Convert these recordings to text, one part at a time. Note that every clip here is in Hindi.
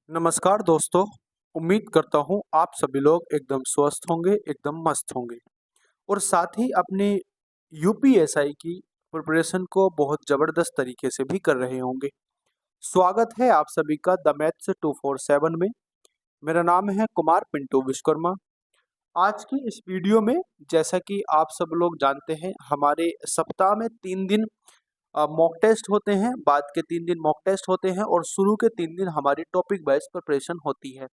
नमस्कार दोस्तों। उम्मीद करता हूँ आप सभी लोग एकदम स्वस्थ होंगे, एकदम मस्त होंगे और साथ ही अपने यूपीएसआई की प्रिपरेशन को बहुत ज़बरदस्त तरीके से भी कर रहे होंगे। स्वागत है आप सभी का द मैथ्स 247 में। मेरा नाम है कुमार पिंटू विश्वकर्मा। आज की इस वीडियो में जैसा कि आप सब लोग जानते हैं, हमारे सप्ताह में 3 दिन मॉक टेस्ट होते हैं, बाद के 3 दिन मॉक टेस्ट होते हैं और शुरू के 3 दिन हमारी टॉपिक वाइज प्रिपरेशन होती है।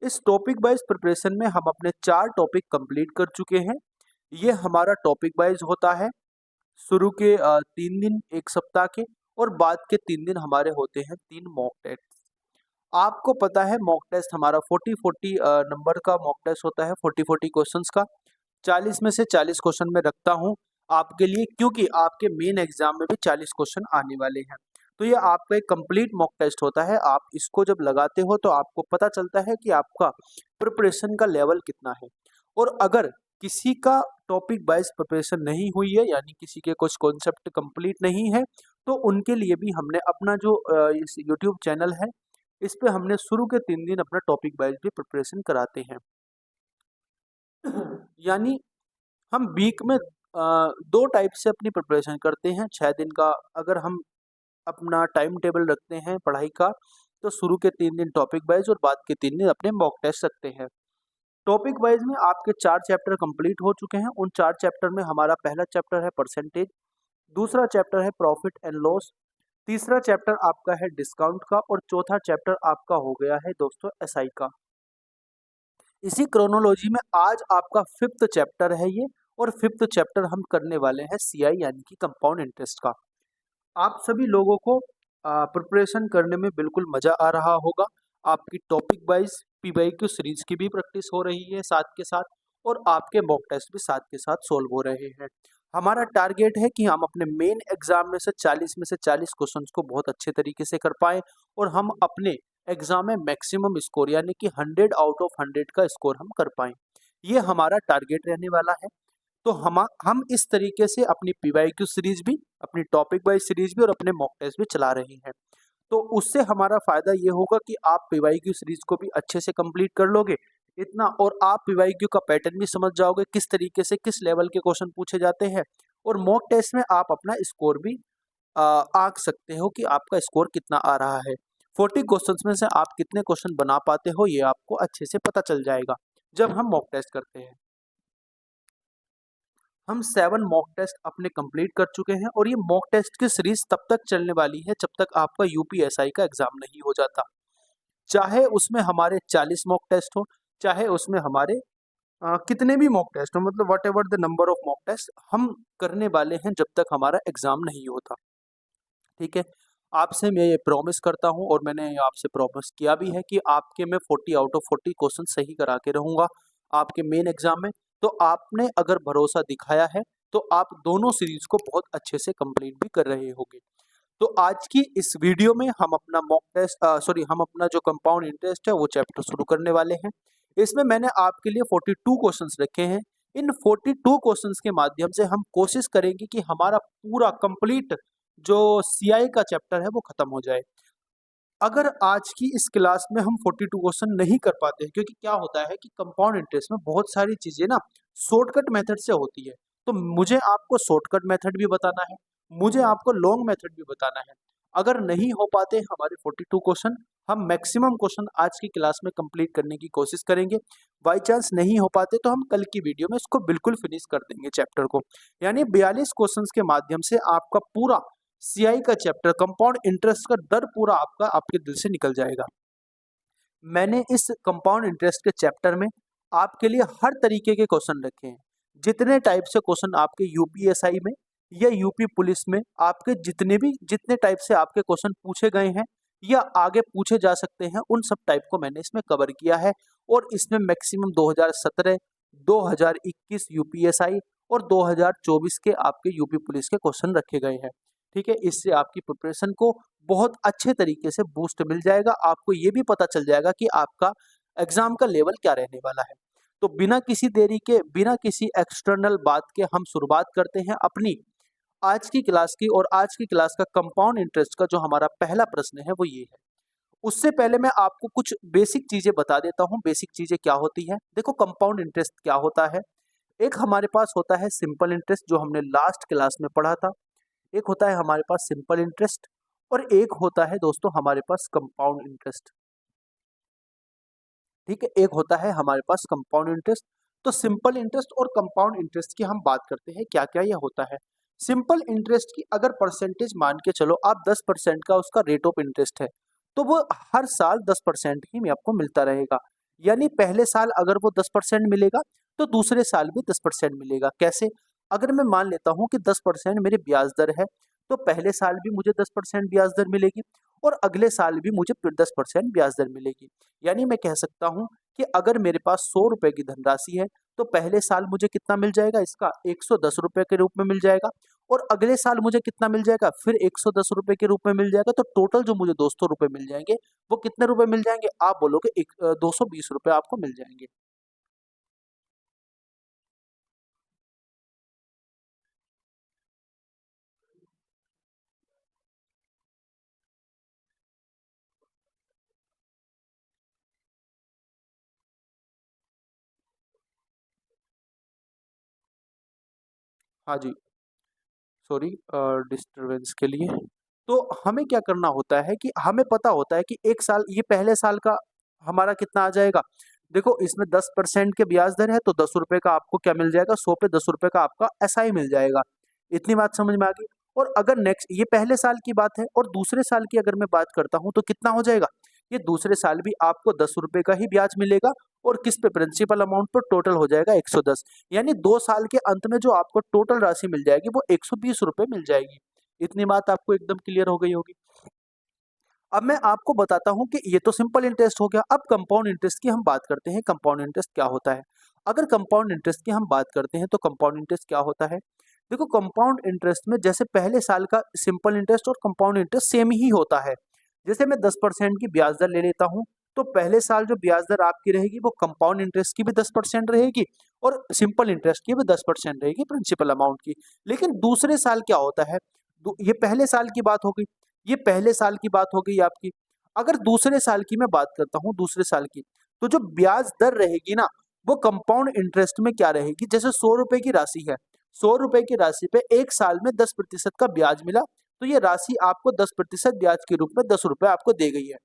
इस टॉपिक वाइज प्रिपरेशन में हम अपने 4 टॉपिक कंप्लीट कर चुके हैं। ये हमारा टॉपिक वाइज होता है। शुरू के 3 दिन 1 सप्ताह के और बाद के 3 दिन हमारे होते हैं 3 मॉक टेस्ट। आपको पता है मॉक टेस्ट हमारा 40-40 नंबर का मॉक टेस्ट होता है, 40-40 क्वेश्चंस का। 40 में से 40 क्वेश्चन मैं रखता हूँ आपके लिए, क्योंकि आपके मेन एग्जाम में भी 40 क्वेश्चन आने वाले हैं। तो ये आपका एक कंप्लीट मॉक टेस्ट होता है। आप इसको जब लगाते हो तो आपको पता चलता है कि आपका प्रिपरेशन का लेवल कितना है। और अगर किसी का टॉपिक वाइज प्रिपरेशन नहीं हुई है, यानी किसी के कुछ कॉन्सेप्ट कंप्लीट नहीं है, तो उनके लिए भी हमने अपना जो इस यूट्यूब चैनल है, इस पे हमने शुरू के 3 दिन अपना टॉपिक वाइज भी प्रिपरेशन कराते हैं। यानी हम वीक में 2 टाइप से अपनी प्रिपरेशन करते हैं। 6 दिन का अगर हम अपना टाइम टेबल रखते हैं पढ़ाई का, तो शुरू के 3 दिन टॉपिक वाइज और बाद के 3 दिन अपने मॉक टेस्ट रखते हैं। टॉपिक वाइज में आपके 4 चैप्टर कंप्लीट हो चुके हैं। उन 4 चैप्टर में हमारा पहला चैप्टर है परसेंटेज, दूसरा चैप्टर है प्रॉफिट एंड लॉस, तीसरा चैप्टर आपका है डिस्काउंट का और चौथा चैप्टर आपका हो गया है दोस्तों एसआई का। इसी क्रोनोलॉजी में आज आपका 5th चैप्टर है ये, और 5th चैप्टर हम करने वाले हैं सीआई यानी कि कंपाउंड इंटरेस्ट का। आप सभी लोगों को प्रिपरेशन करने में बिल्कुल मज़ा आ रहा होगा। आपकी टॉपिक वाइज पीवाईक्यू सीरीज की भी प्रैक्टिस हो रही है साथ के साथ, और आपके मॉक टेस्ट भी साथ के साथ सोल्व हो रहे हैं। हमारा टारगेट है कि हम अपने मेन एग्जाम में से 40 क्वेश्चंस को बहुत अच्छे तरीके से कर पाएं और हम अपने एग्जाम में मैक्सिमम स्कोर यानी कि 100 आउट ऑफ 100 का स्कोर हम कर पाएं। ये हमारा टारगेट रहने वाला है। तो हम इस तरीके से अपनी पीवाईक्यू सीरीज भी, अपनी टॉपिक वाइज सीरीज भी और अपने मॉक टेस्ट भी चला रहे हैं। तो उससे हमारा फायदा ये होगा कि आप पीवाईक्यू सीरीज को भी अच्छे से कंप्लीट कर लोगे इतना, और आप पीवाईक्यू का पैटर्न भी समझ जाओगे, किस तरीके से किस लेवल के क्वेश्चन पूछे जाते हैं, और मॉक टेस्ट में आप अपना स्कोर भी आंक सकते हो कि आपका स्कोर कितना आ रहा है। 40 क्वेश्चंस में से आप कितने क्वेश्चन बना पाते हो ये आपको अच्छे से पता चल जाएगा जब हम मॉक टेस्ट करते हैं। हम 7 मॉक टेस्ट अपने कंप्लीट कर चुके हैं और ये मॉक टेस्ट की सीरीज तब तक चलने वाली है जब तक आपका यूपीएसआई का एग्जाम नहीं हो जाता। चाहे उसमें हमारे 40 मॉक टेस्ट हो, चाहे उसमें हमारे कितने भी मॉक टेस्ट हो, मतलब whatever the number of mock test हम करने वाले हैं जब तक हमारा एग्जाम नहीं होता। ठीक है, आपसे मैं ये प्रॉमिस करता हूँ और मैंने आपसे प्रॉमिस किया भी है कि आपके मैं 40 आउट ऑफ 40 क्वेश्चन सही करा के रहूँगा आपके मेन एग्जाम में। तो आपने अगर भरोसा दिखाया है तो आप दोनों सीरीज को बहुत अच्छे से कंप्लीट भी कर रहे होंगे। तो आज की इस वीडियो में हम अपना मॉक टेस्ट हम अपना जो कंपाउंड इंटरेस्ट है वो चैप्टर शुरू करने वाले हैं। इसमें मैंने आपके लिए 42 क्वेश्चंस रखे हैं। इन 42 क्वेश्चंस के माध्यम से हम कोशिश करेंगे कि हमारा पूरा कंप्लीट जो सीआई का चैप्टर है वो खत्म हो जाए। अगर आज की इस क्लास में हम 42 क्वेश्चन नहीं कर पाते हैं, क्योंकि क्या होता है कि कंपाउंड इंटरेस्ट में बहुत सारी चीजें ना शॉर्टकट मेथड से होती है, तो मुझे आपको शॉर्टकट मेथड भी बताना है, मुझे आपको लॉन्ग मेथड भी बताना है। अगर नहीं हो पाते हमारे 42 क्वेश्चन, हम मैक्सिमम क्वेश्चन आज की क्लास में कंप्लीट करने की कोशिश करेंगे। बाई चांस नहीं हो पाते तो हम कल की वीडियो में इसको बिल्कुल फिनिश कर देंगे चैप्टर को। यानी 42 क्वेश्चन के माध्यम से आपका पूरा सीआई का चैप्टर कंपाउंड इंटरेस्ट का डर पूरा आपका आपके दिल से निकल जाएगा। मैंने इस कंपाउंड इंटरेस्ट के चैप्टर में आपके लिए हर तरीके के क्वेश्चन रखे हैं। जितने टाइप से क्वेश्चन आपके यूपीएसआई में या यूपी पुलिस में आपके जितने टाइप से आपके क्वेश्चन पूछे गए हैं या आगे पूछे जा सकते हैं, उन सब टाइप को मैंने इसमें कवर किया है। और इसमें मैक्सिमम 2017, 2021 यूपीएसआई और 2024 के आपके यूपी पुलिस के क्वेश्चन रखे गए हैं। ठीक है, इससे आपकी प्रिपरेशन को बहुत अच्छे तरीके से बूस्ट मिल जाएगा। आपको ये भी पता चल जाएगा कि आपका एग्जाम का लेवल क्या रहने वाला है। तो बिना किसी देरी के, बिना किसी एक्सटर्नल बात के हम शुरुआत करते हैं अपनी आज की क्लास की। और आज की क्लास का कंपाउंड इंटरेस्ट का जो हमारा पहला प्रश्न है वो ये है, उससे पहले मैं आपको कुछ बेसिक चीजें बता देता हूँ। बेसिक चीजें क्या होती है, देखो कंपाउंड इंटरेस्ट क्या होता है। एक हमारे पास होता है सिंपल इंटरेस्ट, जो हमने लास्ट क्लास में पढ़ा था। एक होता है हमारे पास सिंपल इंटरेस्ट, और एक होता है दोस्तों हमारे पास कंपाउंड इंटरेस्ट। ठीक है, एक होता है हमारे पास कंपाउंड इंटरेस्ट। तो सिंपल इंटरेस्ट और कंपाउंड इंटरेस्ट की हम बात करते हैं, क्या क्या यह होता है। सिंपल इंटरेस्ट की अगर परसेंटेज मान के चलो आप 10% का उसका रेट ऑफ इंटरेस्ट है, तो वो हर साल 10% ही में आपको मिलता रहेगा। यानी पहले साल अगर वो 10% मिलेगा, तो दूसरे साल भी 10% मिलेगा। कैसे, अगर मैं मान लेता हूँ कि 10% मेरी ब्याज दर है, तो पहले साल भी मुझे 10% ब्याज दर मिलेगी, और अगले साल भी मुझे फिर 10% ब्याज दर मिलेगी। यानी मैं कह सकता हूँ कि अगर मेरे पास 100 रुपए की धनराशि है, तो पहले साल मुझे कितना मिल जाएगा, इसका 110 रुपए के रूप में मिल जाएगा, और अगले साल मुझे कितना मिल जाएगा, फिर 110 रुपए के रूप में मिल जाएगा। तो टोटल जो मुझे 200 रुपए मिल जाएंगे, वो कितने रुपए मिल जाएंगे, आप बोलोगे 220 रुपए आपको मिल जाएंगे। हाँ जी, सॉरी डिस्टरबेंस के लिए। तो हमें क्या करना होता है कि हमें पता होता है कि एक साल, ये पहले साल का हमारा कितना आ जाएगा। देखो इसमें 10% के ब्याज दर है, तो 10 रुपए का आपको क्या मिल जाएगा, 100 पे 10 रुपए का आपका एसआई मिल जाएगा। इतनी बात समझ में आ गई। और अगर नेक्स्ट, ये पहले साल की बात है, और दूसरे साल की अगर मैं बात करता हूँ तो कितना हो जाएगा, ये दूसरे साल भी आपको 10 रुपए का ही ब्याज मिलेगा, और किस पे, प्रिंसिपल अमाउंट पर टोटल हो जाएगा 110। यानी 2 साल के अंत में जो आपको टोटल राशि मिल जाएगी वो 120 रुपए मिल जाएगी। इतनी बात आपको एकदम क्लियर हो गई होगी। अब मैं आपको बताता हूं कि ये तो सिंपल इंटरेस्ट हो गया। अब कंपाउंड इंटरेस्ट की हम बात करते हैं, कंपाउंड इंटरेस्ट क्या होता है। अगर कंपाउंड इंटरेस्ट की हम बात करते हैं, तो कंपाउंड इंटरेस्ट क्या होता है। देखो कंपाउंड इंटरेस्ट में जैसे पहले साल का सिंपल इंटरेस्ट और कंपाउंड इंटरेस्ट सेम ही होता है। जैसे मैं 10% की ब्याज दर ले लेता हूँ, तो पहले साल जो ब्याज दर आपकी रहेगी वो कंपाउंड इंटरेस्ट की भी 10% रहेगी, और सिंपल इंटरेस्ट की भी 10% रहेगी, प्रिंसिपल अमाउंट की। लेकिन दूसरे साल क्या होता है, ये पहले साल की बात हो गई, ये पहले साल की बात हो गई आपकी। अगर दूसरे साल की मैं बात करता हूँ, दूसरे साल की, तो जो ब्याज दर रहेगी ना, वो कंपाउंड इंटरेस्ट में क्या रहेगी, जैसे 100 रुपए की राशि है, 100 रुपए की राशि पे एक साल में 10% का ब्याज मिला, तो ये राशि आपको 10% ब्याज के रूप में 10 रुपए आपको दे गई है।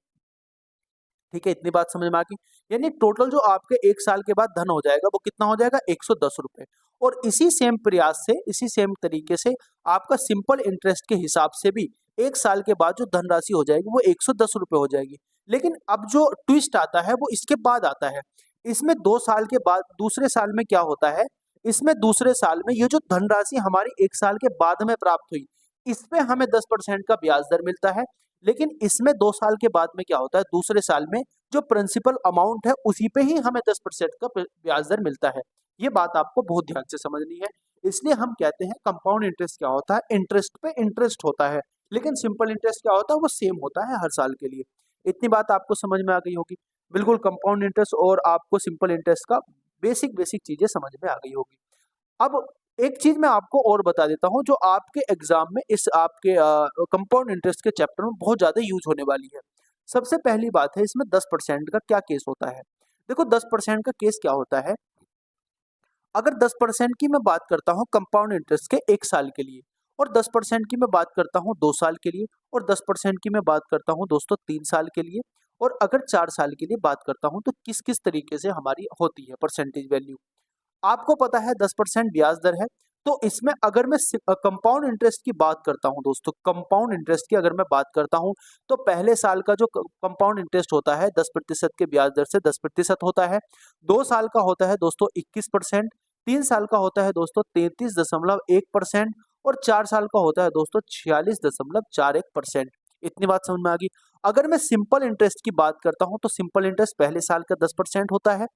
ठीक है, इतनी बात समझ में आ गई। यानी टोटल जो आपके एक साल के बाद धन हो जाएगा वो कितना हो जाएगा, 110 रुपए। और इसी सेम प्रयास से, इसी सेम तरीके से आपका सिंपल इंटरेस्ट के हिसाब से भी एक साल के बाद जो धनराशि हो जाएगी वो 110 रुपए हो जाएगी। लेकिन अब जो ट्विस्ट आता है वो इसके बाद आता है। इसमें 2 साल के बाद दूसरे साल में क्या होता है, इसमें दूसरे साल में ये जो धनराशि हमारी एक साल के बाद में प्राप्त हुई, इस पे हमें 10% का ब्याज दर मिलता है। लेकिन इसमें 2 साल के बाद में क्या होता है, दूसरे साल में जो प्रिंसिपल अमाउंट है उसी पे ही हमें 10% का ब्याज दर मिलता है। ये बात आपको बहुत ध्यान से समझनी है। इसलिए हम कहते हैं कंपाउंड इंटरेस्ट क्या होता है, इंटरेस्ट पे इंटरेस्ट होता है, लेकिन सिंपल इंटरेस्ट क्या होता है, वो सेम होता है हर साल के लिए। इतनी बात आपको समझ में आ गई होगी। बिल्कुल कंपाउंड इंटरेस्ट और आपको सिंपल इंटरेस्ट का बेसिक बेसिक चीजें समझ में आ गई होगी। अब एक चीज मैं आपको और बता देता हूँ, जो आपके एग्जाम में इस आपके कंपाउंड इंटरेस्ट के चैप्टर में बहुत ज्यादा यूज होने वाली है। सबसे पहली बात है, इसमें 10% का क्या केस होता है। देखो 10% का केस क्या होता है, अगर 10% की मैं बात करता हूँ कंपाउंड इंटरेस्ट के एक साल के लिए, और 10% की मैं बात करता हूँ 2 साल के लिए, और 10% की मैं बात करता हूँ दोस्तों 3 साल के लिए, और अगर 4 साल के लिए बात करता हूँ, तो किस किस तरीके से हमारी होती है परसेंटेज वैल्यू। आपको पता है 10% ब्याज दर है। तो इसमें अगर मैं कंपाउंड इंटरेस्ट की बात करता हूं दोस्तों, कंपाउंड इंटरेस्ट की अगर मैं बात करता हूं, तो पहले साल का जो कंपाउंड इंटरेस्ट होता है 10% के ब्याज दर से 10% होता है। 2 साल का होता है दोस्तों 21%, 3 साल का होता है दोस्तों 33.1%, और 4 साल का होता है दोस्तों 46.41%। इतनी बात समझ में आ गई। अगर मैं सिंपल इंटरेस्ट की बात करता हूं, तो सिंपल इंटरेस्ट पहले साल का 10% होता है,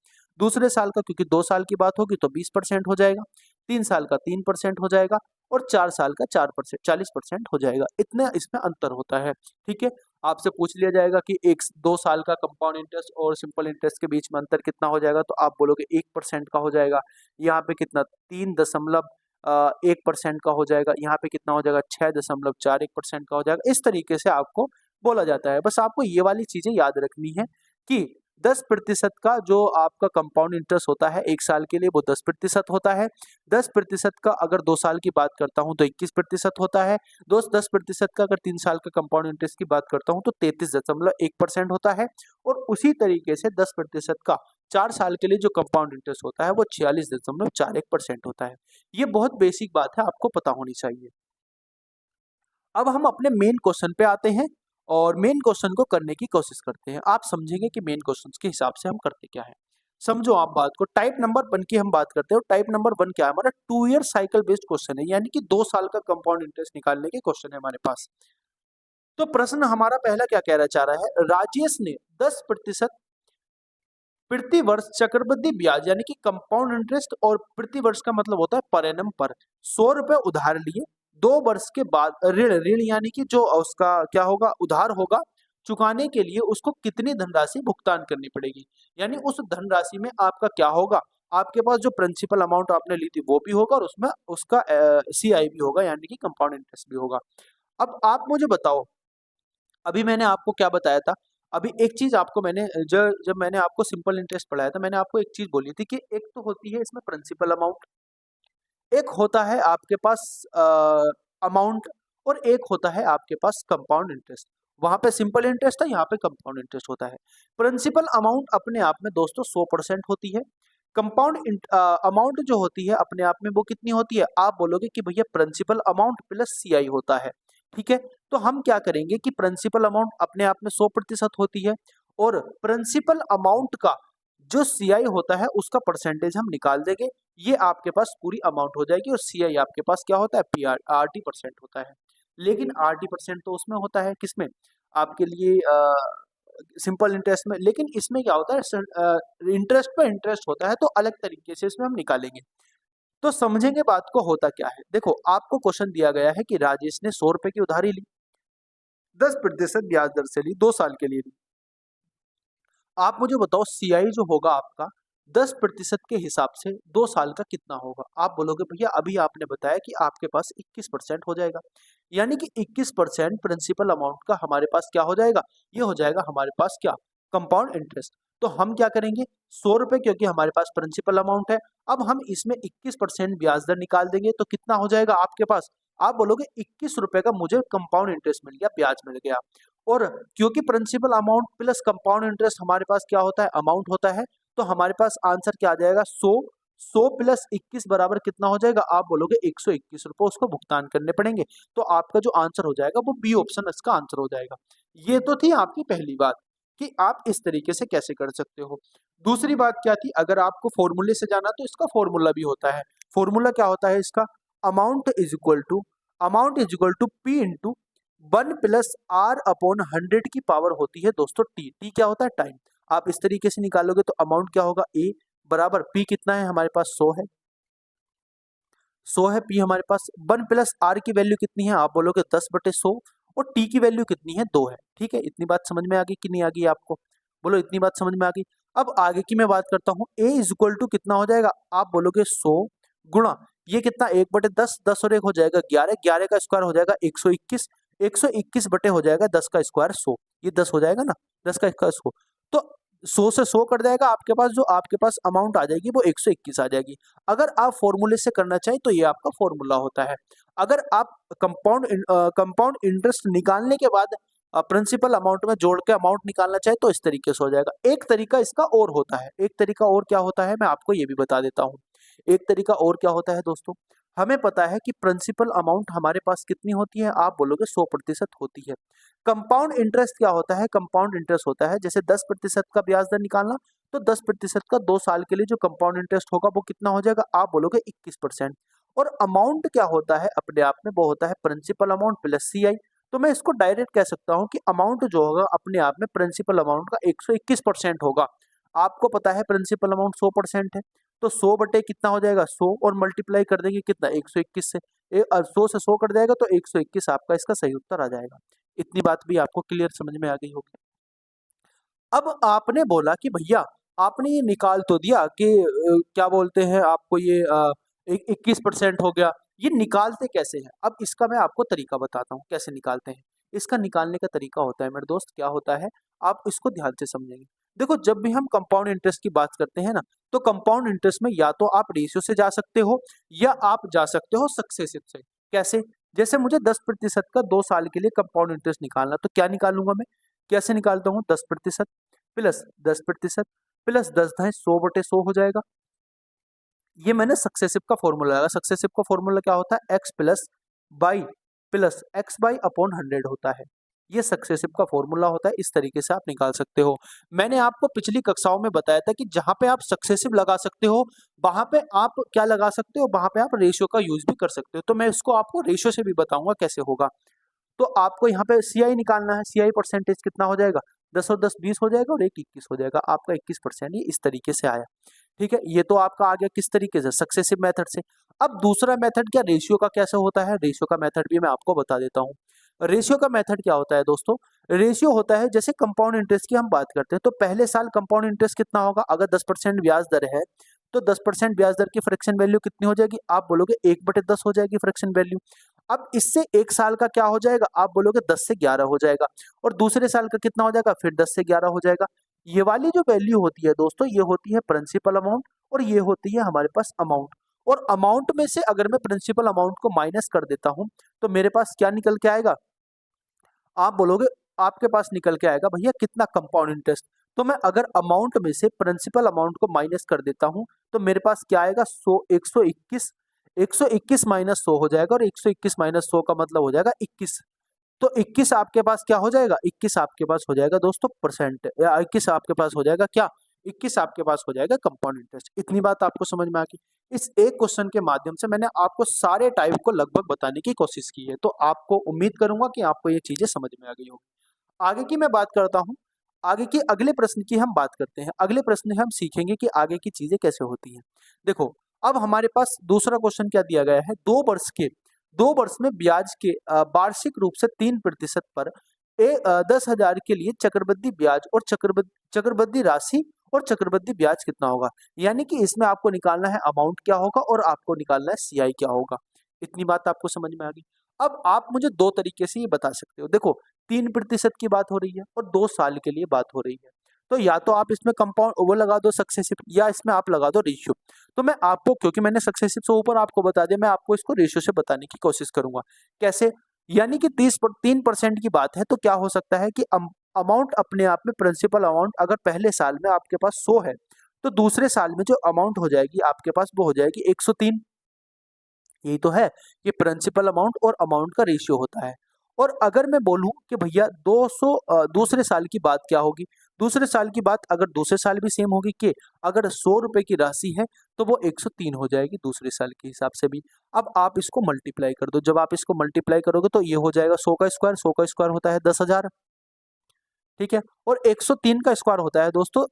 दूसरे साल का, क्योंकि 2 साल की बात होगी तो 20% हो जाएगा, 3 साल का 3% हो जाएगा, और 4 साल का 4%, 40% हो जाएगा। इतना इसमें अंतर होता है। ठीक है, आपसे पूछ लिया जाएगा कि 2 साल का कंपाउंड इंटरेस्ट और सिंपल इंटरेस्ट के बीच में अंतर कितना हो जाएगा, तो आप बोलोगे 1% का हो जाएगा। यहाँ पे कितना, 3.1% का हो जाएगा। यहाँ पे कितना हो जाएगा, 6.41% का हो जाएगा। इस तरीके से आपको बोला जाता है। बस आपको ये वाली चीजें याद रखनी है कि 10% का जो आपका कंपाउंड इंटरेस्ट होता है 1 साल के लिए वो 10% होता है। 10% का अगर 2 साल की बात करता हूँ तो 21% होता है। 10% का अगर 3 साल का कंपाउंड इंटरेस्ट की बात करता हूँ तो 33.1% होता है। और उसी तरीके से 10% का 4 साल के लिए जो कंपाउंड इंटरेस्ट होता है वो 46.41% होता है। ये बहुत बेसिक बात है, आपको पता होनी चाहिए। अब हम अपने मेन क्वेश्चन पे आते हैं और मेन क्वेश्चन को करने की कोशिश करते हैं। आप समझेंगे कि मेन क्वेश्चन के हिसाब से हम करते क्या है। समझो आप बात को। टाइप नंबर 1 की हम बात करते हैं और टाइप नंबर 1 क्या है हमारा? 2 ईयर साइकिल बेस्ड क्वेश्चन है, यानी कि 2 साल का कंपाउंड इंटरेस्ट निकालने के क्वेश्चन है हमारे पास। तो प्रश्न हमारा पहला क्या कहना चाह रहा है? राजेश ने 10% प्रति वर्ष चक्रवृद्धि ब्याज यानी कि कंपाउंड इंटरेस्ट, और प्रति वर्ष का मतलब होता है पर एनम पर, 100 रुपए उधार लिए। 2 वर्ष के बाद ऋण ऋण यानी कि जो उसका क्या होगा, उधार होगा, चुकाने के लिए उसको कितनी धनराशि भुगतान करनी पड़ेगी। यानी उस धनराशि में आपका क्या होगा, आपके पास जो प्रिंसिपल अमाउंट आपने ली थी वो भी होगा और उसमें उसका सीआई भी होगा, यानी कि कंपाउंड इंटरेस्ट भी होगा। अब आप मुझे बताओ, अभी मैंने आपको क्या बताया था? अभी एक चीज आपको मैंने जब जब मैंने आपको सिंपल इंटरेस्ट पढ़ाया था, मैंने आपको एक चीज बोली थी कि एक तो होती है इसमें प्रिंसिपल अमाउंट, एक होता है आपके पास अमाउंट, और एक होता है आपके पास कंपाउंड इंटरेस्ट। वहां पे सिंपल इंटरेस्ट है, यहाँ पे कंपाउंड इंटरेस्ट होता है। प्रिंसिपल अमाउंट अपने आप में दोस्तों 100% होती है। कंपाउंड अमाउंट जो होती है अपने आप में वो कितनी होती है? आप बोलोगे कि भैया प्रिंसिपल अमाउंट प्लस सीआई होता है, ठीक है। तो हम क्या करेंगे कि प्रिंसिपल अमाउंट अपने आप में 100% होती है, और प्रिंसिपल अमाउंट का जो सीआई होता है उसका परसेंटेज हम निकाल देंगे। ये आपके पास पूरी अमाउंट हो जाएगी, और सीआई आपके पास क्या होता है? पीआर RT% होता है। लेकिन RT% तो उसमें होता है किसमें? आपके लिए सिंपल इंटरेस्ट में। लेकिन इसमें क्या होता है, इंटरेस्ट पे इंटरेस्ट होता है, तो अलग तरीके से इसमें हम निकालेंगे। तो समझेंगे बात को, होता क्या है। देखो, आपको क्वेश्चन दिया गया है कि राजेश ने 100 रुपए की उधारी ली, 10% ब्याज दर से ली, 2 साल के लिए ली। आप मुझे बताओ सीआई जो होगा आपका 10% के हिसाब से 2 साल का कितना होगा? आप बोलोगे भैया अभी आपने बताया कि आपके पास 21% हो जाएगा, यानी कि 21% प्रिंसिपल अमाउंट का हमारे पास क्या हो जाएगा? ये हो जाएगा हमारे पास क्या? Compound interest. तो हम क्या करेंगे? 100 रुपए, क्योंकि हमारे पास प्रिंसिपल अमाउंट है। अब हम इसमें 21% ब्याज दर निकाल देंगे तो कितना हो जाएगा आपके पास? आप बोलोगे 21 रुपए का मुझे कंपाउंड इंटरेस्ट मिल गया, ब्याज मिल गया। और क्योंकि principal amount plus compound interest हमारे पास क्या होता है? अमाउंट होता है। तो हमारे पास आंसर क्या आ जाएगा? 100 प्लस 21 बराबर कितना हो जाएगा? आप बोलोगे 121 रुपए उसको भुगतान करने पड़ेंगे। तो आपका जो आंसर हो जाएगा वो बी ऑप्शन इसका आंसर हो जाएगा। ये तो थी आपकी पहली बात कि आप इस तरीके से कैसे कर सकते हो। दूसरी बात क्या थी? अगर आपको फॉर्मूले से जाना तो इसका फॉर्मूला भी होता है। फॉर्मूला क्या होता है इसका? Amount is equal to P into 1+R/100 की पावर होती है दोस्तों टी। टी क्या होता है? टाइम। आप इस तरीके से निकालोगे तो अमाउंट क्या होगा? ए बराबर पी कितना है हमारे पास? 100 है। 100 है पी हमारे पास। 1+R की वैल्यू कितनी है? आप बोलोगे 10/100, और टी की वैल्यू कितनी है? 2 है। ठीक है, इतनी बात समझ में आ गई कि नहीं आ गई आपको? बोलो, इतनी बात समझ में आ गई। अब आगे की मैं बात करता हूँ। ए इज इक्वल टू कितना हो जाएगा? आप बोलोगे 100 गुणा ये कितना? 1/10, 10 और 1 हो जाएगा 11, 11 का स्क्वायर हो जाएगा 121, 121 बटे हो जाएगा 10 का स्क्वायर 100, ये 10 हो जाएगा ना, 10 का स्क्वायर 100। तो 100 से 100 कट जाएगा, आपके पास जो आपके पास अमाउंट आ जाएगी वो 121 आ जाएगी। अगर आप फॉर्मूले से करना चाहें तो ये आपका फॉर्मूला होता है। अगर आप कंपाउंड इंटरेस्ट निकालने के बाद प्रिंसिपल अमाउंट में जोड़ के अमाउंट निकालना चाहे तो इस तरीके से हो जाएगा। एक तरीका इसका और होता है, एक तरीका और क्या होता है मैं आपको ये भी बता देता हूँ। एक तरीका और क्या होता है दोस्तों, हमें पता है कि प्रिंसिपल अमाउंट हमारे पास कितनी होती है? आप बोलोगे 100% होती है। कंपाउंड इंटरेस्ट क्या होता है? कंपाउंड इंटरेस्ट होता है जैसे 10% का ब्याज दर निकालना, तो 10% का 2 साल के लिए जो कंपाउंड इंटरेस्ट होगा वो कितना हो जाएगा? आप बोलोगे 21%। और अमाउंट क्या होता है अपने आप में? वो होता है प्रिंसिपल अमाउंट प्लस सीआई। तो मैं इसको डायरेक्ट कह सकता हूँ कि अमाउंट जो होगा अपने आप में प्रिंसिपल अमाउंट का 121% होगा। आपको पता है प्रिंसिपल अमाउंट 100% है, तो 100 बटे कितना हो जाएगा? 100, और मल्टीप्लाई कर देंगे कितना? 121 से। 100 से 100 कट जाएगा तो 121 आपका इसका सही उत्तर आ जाएगा। इतनी बात भी आपको क्लियर समझ में आ गई होगी। अब आपने बोला कि भैया आपने ये निकाल तो दिया कि क्या बोलते हैं आपको ये 21% हो गया, ये निकालते कैसे हैं? अब इसका मैं आपको तरीका बताता हूँ कैसे निकालते हैं। इसका निकालने का तरीका होता है मेरे दोस्त, क्या होता है, आप इसको ध्यान से समझेंगे। देखो, जब भी हम कंपाउंड इंटरेस्ट की बात करते हैं ना, तो कंपाउंड इंटरेस्ट में या तो आप रेशियो से जा सकते हो या आप जा सकते हो सक्सेसिव से। कैसे? जैसे मुझे 10% का 2 साल के लिए कंपाउंड इंटरेस्ट निकालना, तो क्या निकालूंगा मैं? कैसे निकालता हूँ? 10% प्लस 10% प्लस 10 ढाई 100/100 हो जाएगा। ये मैंने सक्सेसिव का फॉर्मूला लगाया। सक्सेसिव का फॉर्मूला क्या होता है? X plus by plus x by upon 100 होता है। ये सक्सेसिव का फॉर्मूला होता है, इस तरीके से आप निकाल सकते हो। मैंने आपको पिछली कक्षाओं में बताया था कि जहां पे आप सक्सेसिव लगा सकते हो, वहां पे आप क्या लगा सकते हो, वहां पे आप रेशियो का यूज भी कर सकते हो। तो मैं इसको आपको रेशियो से भी बताऊंगा कैसे होगा। तो आपको यहाँ पे सीआई निकालना है। सीआई परसेंटेज कितना हो जाएगा? 10 और 10 20 हो जाएगा और 1 21 हो जाएगा। आपका 21%। ये इस तरीके से आया। ठीक है, ये तो आपका आ गया किस तरीके से? सक्सेसिव मेथड से। अब दूसरा मेथड क्या रेशियो का कैसे होता है? रेशियो का मेथड भी मैं आपको बता देता हूँ। रेशियो का मेथड क्या होता है दोस्तों? रेशियो होता है, जैसे कंपाउंड इंटरेस्ट की हम बात करते हैं, तो पहले साल कंपाउंड इंटरेस्ट कितना होगा? अगर 10% ब्याज दर है, तो 10% ब्याज दर की फ्रैक्शन वैल्यू कितनी हो जाएगी? आप बोलोगे 1/10 हो जाएगी फ्रैक्शन वैल्यू। अब इससे एक साल का क्या हो जाएगा? आप बोलोगे 10 से 11 हो जाएगा। और दूसरे साल का कितना हो जाएगा? फिर 10 से 11 हो जाएगा। ये वाली जो वैल्यू होती है दोस्तों, ये होती है प्रिंसिपल अमाउंट और ये होती है हमारे पास अमाउंट। और अमाउंट में से अगर मैं प्रिंसिपल अमाउंट को माइनस कर देता हूं, तो मेरे पास क्या निकल के आएगा? आप बोलोगे, आपके पास निकल के आएगा भैया कितना? Compound interest. तो मैं अगर अमाउंट में से प्रिंसिपल अमाउंट को माइनस कर देता हूं, तो मेरे पास क्या आएगा? 121 121 माइनस 100 हो जाएगा और 121 माइनस 100 का मतलब हो जाएगा 21। तो 21 आपके पास क्या हो जाएगा? 21 आपके पास हो जाएगा दोस्तों परसेंट, या 21 आपके पास हो जाएगा क्या? 21 आपके पास हो जाएगा कंपाउंड इंटरेस्ट। इतनी बात आपको समझ में आ गई। इस एक क्वेश्चन के माध्यम से मैंने आपको सारे टाइप को लगभग बताने की कोशिश की है, तो आपको उम्मीद करूंगा कि आपको ये चीजें समझ में आ गई होगी। आगे की मैं बात करता हूँ। आगे की अगले प्रश्न की हम बात करते हैं। अगले प्रश्न में हम सीखेंगे कि आगे की चीजें कैसे होती हैं। देखो, अब हमारे पास दूसरा क्वेश्चन क्या दिया गया है? 2 वर्ष में ब्याज के वार्षिक रूप से 3% पर 10,000 के लिए चक्रवृद्धि ब्याज और चक्रवृद्धि राशि और चक्रवृद्धि ब्याज कितना होगा? यानी कि इसमें आपको निकालना है अमाउंट क्या होगा और आपको निकालना है सीआई क्या होगा। इतनी बात आपको समझ में आ गई। अब आप मुझे दो तरीके से ये बता सकते हो। देखो, 3% की बात हो रही है और 2 साल के लिए बात हो रही है, तो या तो आप इसमें कंपाउंड वो लगा दो सक्सेसिव, या इसमें आप लगा दो रेशियो। तो मैं आपको, क्योंकि मैंने सक्सेसिव से ऊपर आपको बता दिया, मैं आपको इसको रेशियो से बताने की कोशिश करूंगा। कैसे? यानी कि 3% की बात है, तो क्या हो सकता है कि अमाउंट अपने आप में, प्रिंसिपल अमाउंट अगर पहले साल में आपके पास 100 है, तो दूसरे साल में जो अमाउंट हो जाएगी आपके पास वो हो जाएगी 103। यही तो है कि प्रिंसिपल अमाउंट और अमाउंट का रेशियो होता है। और अगर मैं बोलूं कि भैया 200 दूसरे साल की बात क्या होगी? दूसरे साल की बात अगर दूसरे साल भी सेम होगी कि अगर 100 रुपए की राशि है, तो वो 103 हो जाएगी दूसरे साल के हिसाब से भी। अब आप इसको मल्टीप्लाई कर दो। जब आप इसको मल्टीप्लाई करोगे तो ये हो जाएगा 100 का स्क्वायर। 100 का स्क्वायर होता है 10,000। ठीक है, और 103 का स्क्वायर होता है दोस्तों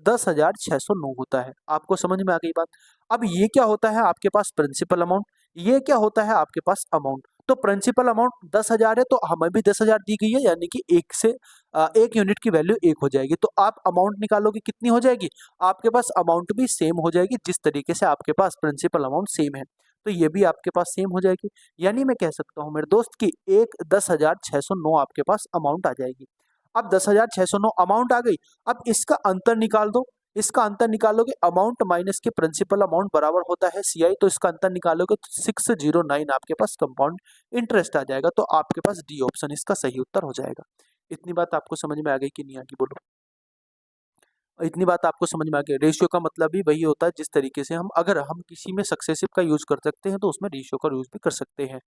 10,609 होता है। आपको समझ में आ गई बात? अब ये क्या होता है आपके पास? Principal amount. ये क्या होता है आपके पास? अमाउंट। तो प्रिंसिपल अमाउंट 10,000 है, तो हमें भी 10,000 दी गई है, यानी कि एक यूनिट की वैल्यू 1 हो जाएगी। तो आप अमाउंट निकालोगे, कितनी हो जाएगी? आपके पास अमाउंट भी सेम हो जाएगी, जिस तरीके से आपके पास प्रिंसिपल अमाउंट सेम है, तो ये भी आपके पास सेम हो जाएगी। यानी मैं कह सकता हूँ मेरे दोस्त की 10,609 आपके पास अमाउंट आ जाएगी। अब 10,609 अमाउंट आ गई। अब इसका अंतर निकाल दो। इसका अंतर निकालोगे, अमाउंट माइनस के प्रिंसिपल अमाउंट बराबर होता है सीआई, तो इसका अंतर निकालोगे तो 609 आपके पास कंपाउंड इंटरेस्ट आ जाएगा। तो आपके पास डी ऑप्शन इसका सही उत्तर हो जाएगा। इतनी बात आपको समझ में आ गई कि नहीं आ गई? बोलो। इतनी बात आपको समझ में आ गई। रेशियो का मतलब भी वही होता है, जिस तरीके से अगर हम किसी में सक्सेसिव का यूज कर सकते हैं, तो उसमें रेशियो का यूज भी कर सकते हैं।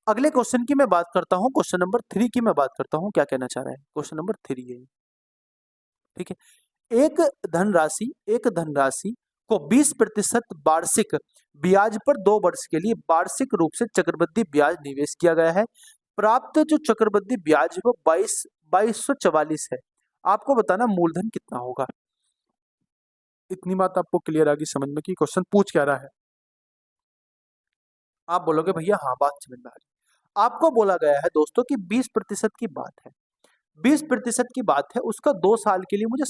अगले क्वेश्चन की मैं बात करता हूँ। क्वेश्चन नंबर 3 की मैं बात करता हूँ। क्या कहना चाह रहा है? क्वेश्चन नंबर 3 है। ठीक है, एक धनराशि को 20% वार्षिक ब्याज पर 2 वर्ष के लिए वार्षिक रूप से चक्रवृद्धि ब्याज निवेश किया गया है। प्राप्त जो चक्रवृद्धि ब्याज है वो 2244 है। आपको बताना मूलधन कितना होगा। इतनी बात आपको क्लियर आ गई समझ में कि क्वेश्चन पूछ क्या रहा है? आप बोलोगे भैया हाँ, बात समझ में आ गई। आपको बोला गया है दोस्तों कि 20% की बात है। 20% की बात है, उसका 2 साल के लिए मुझे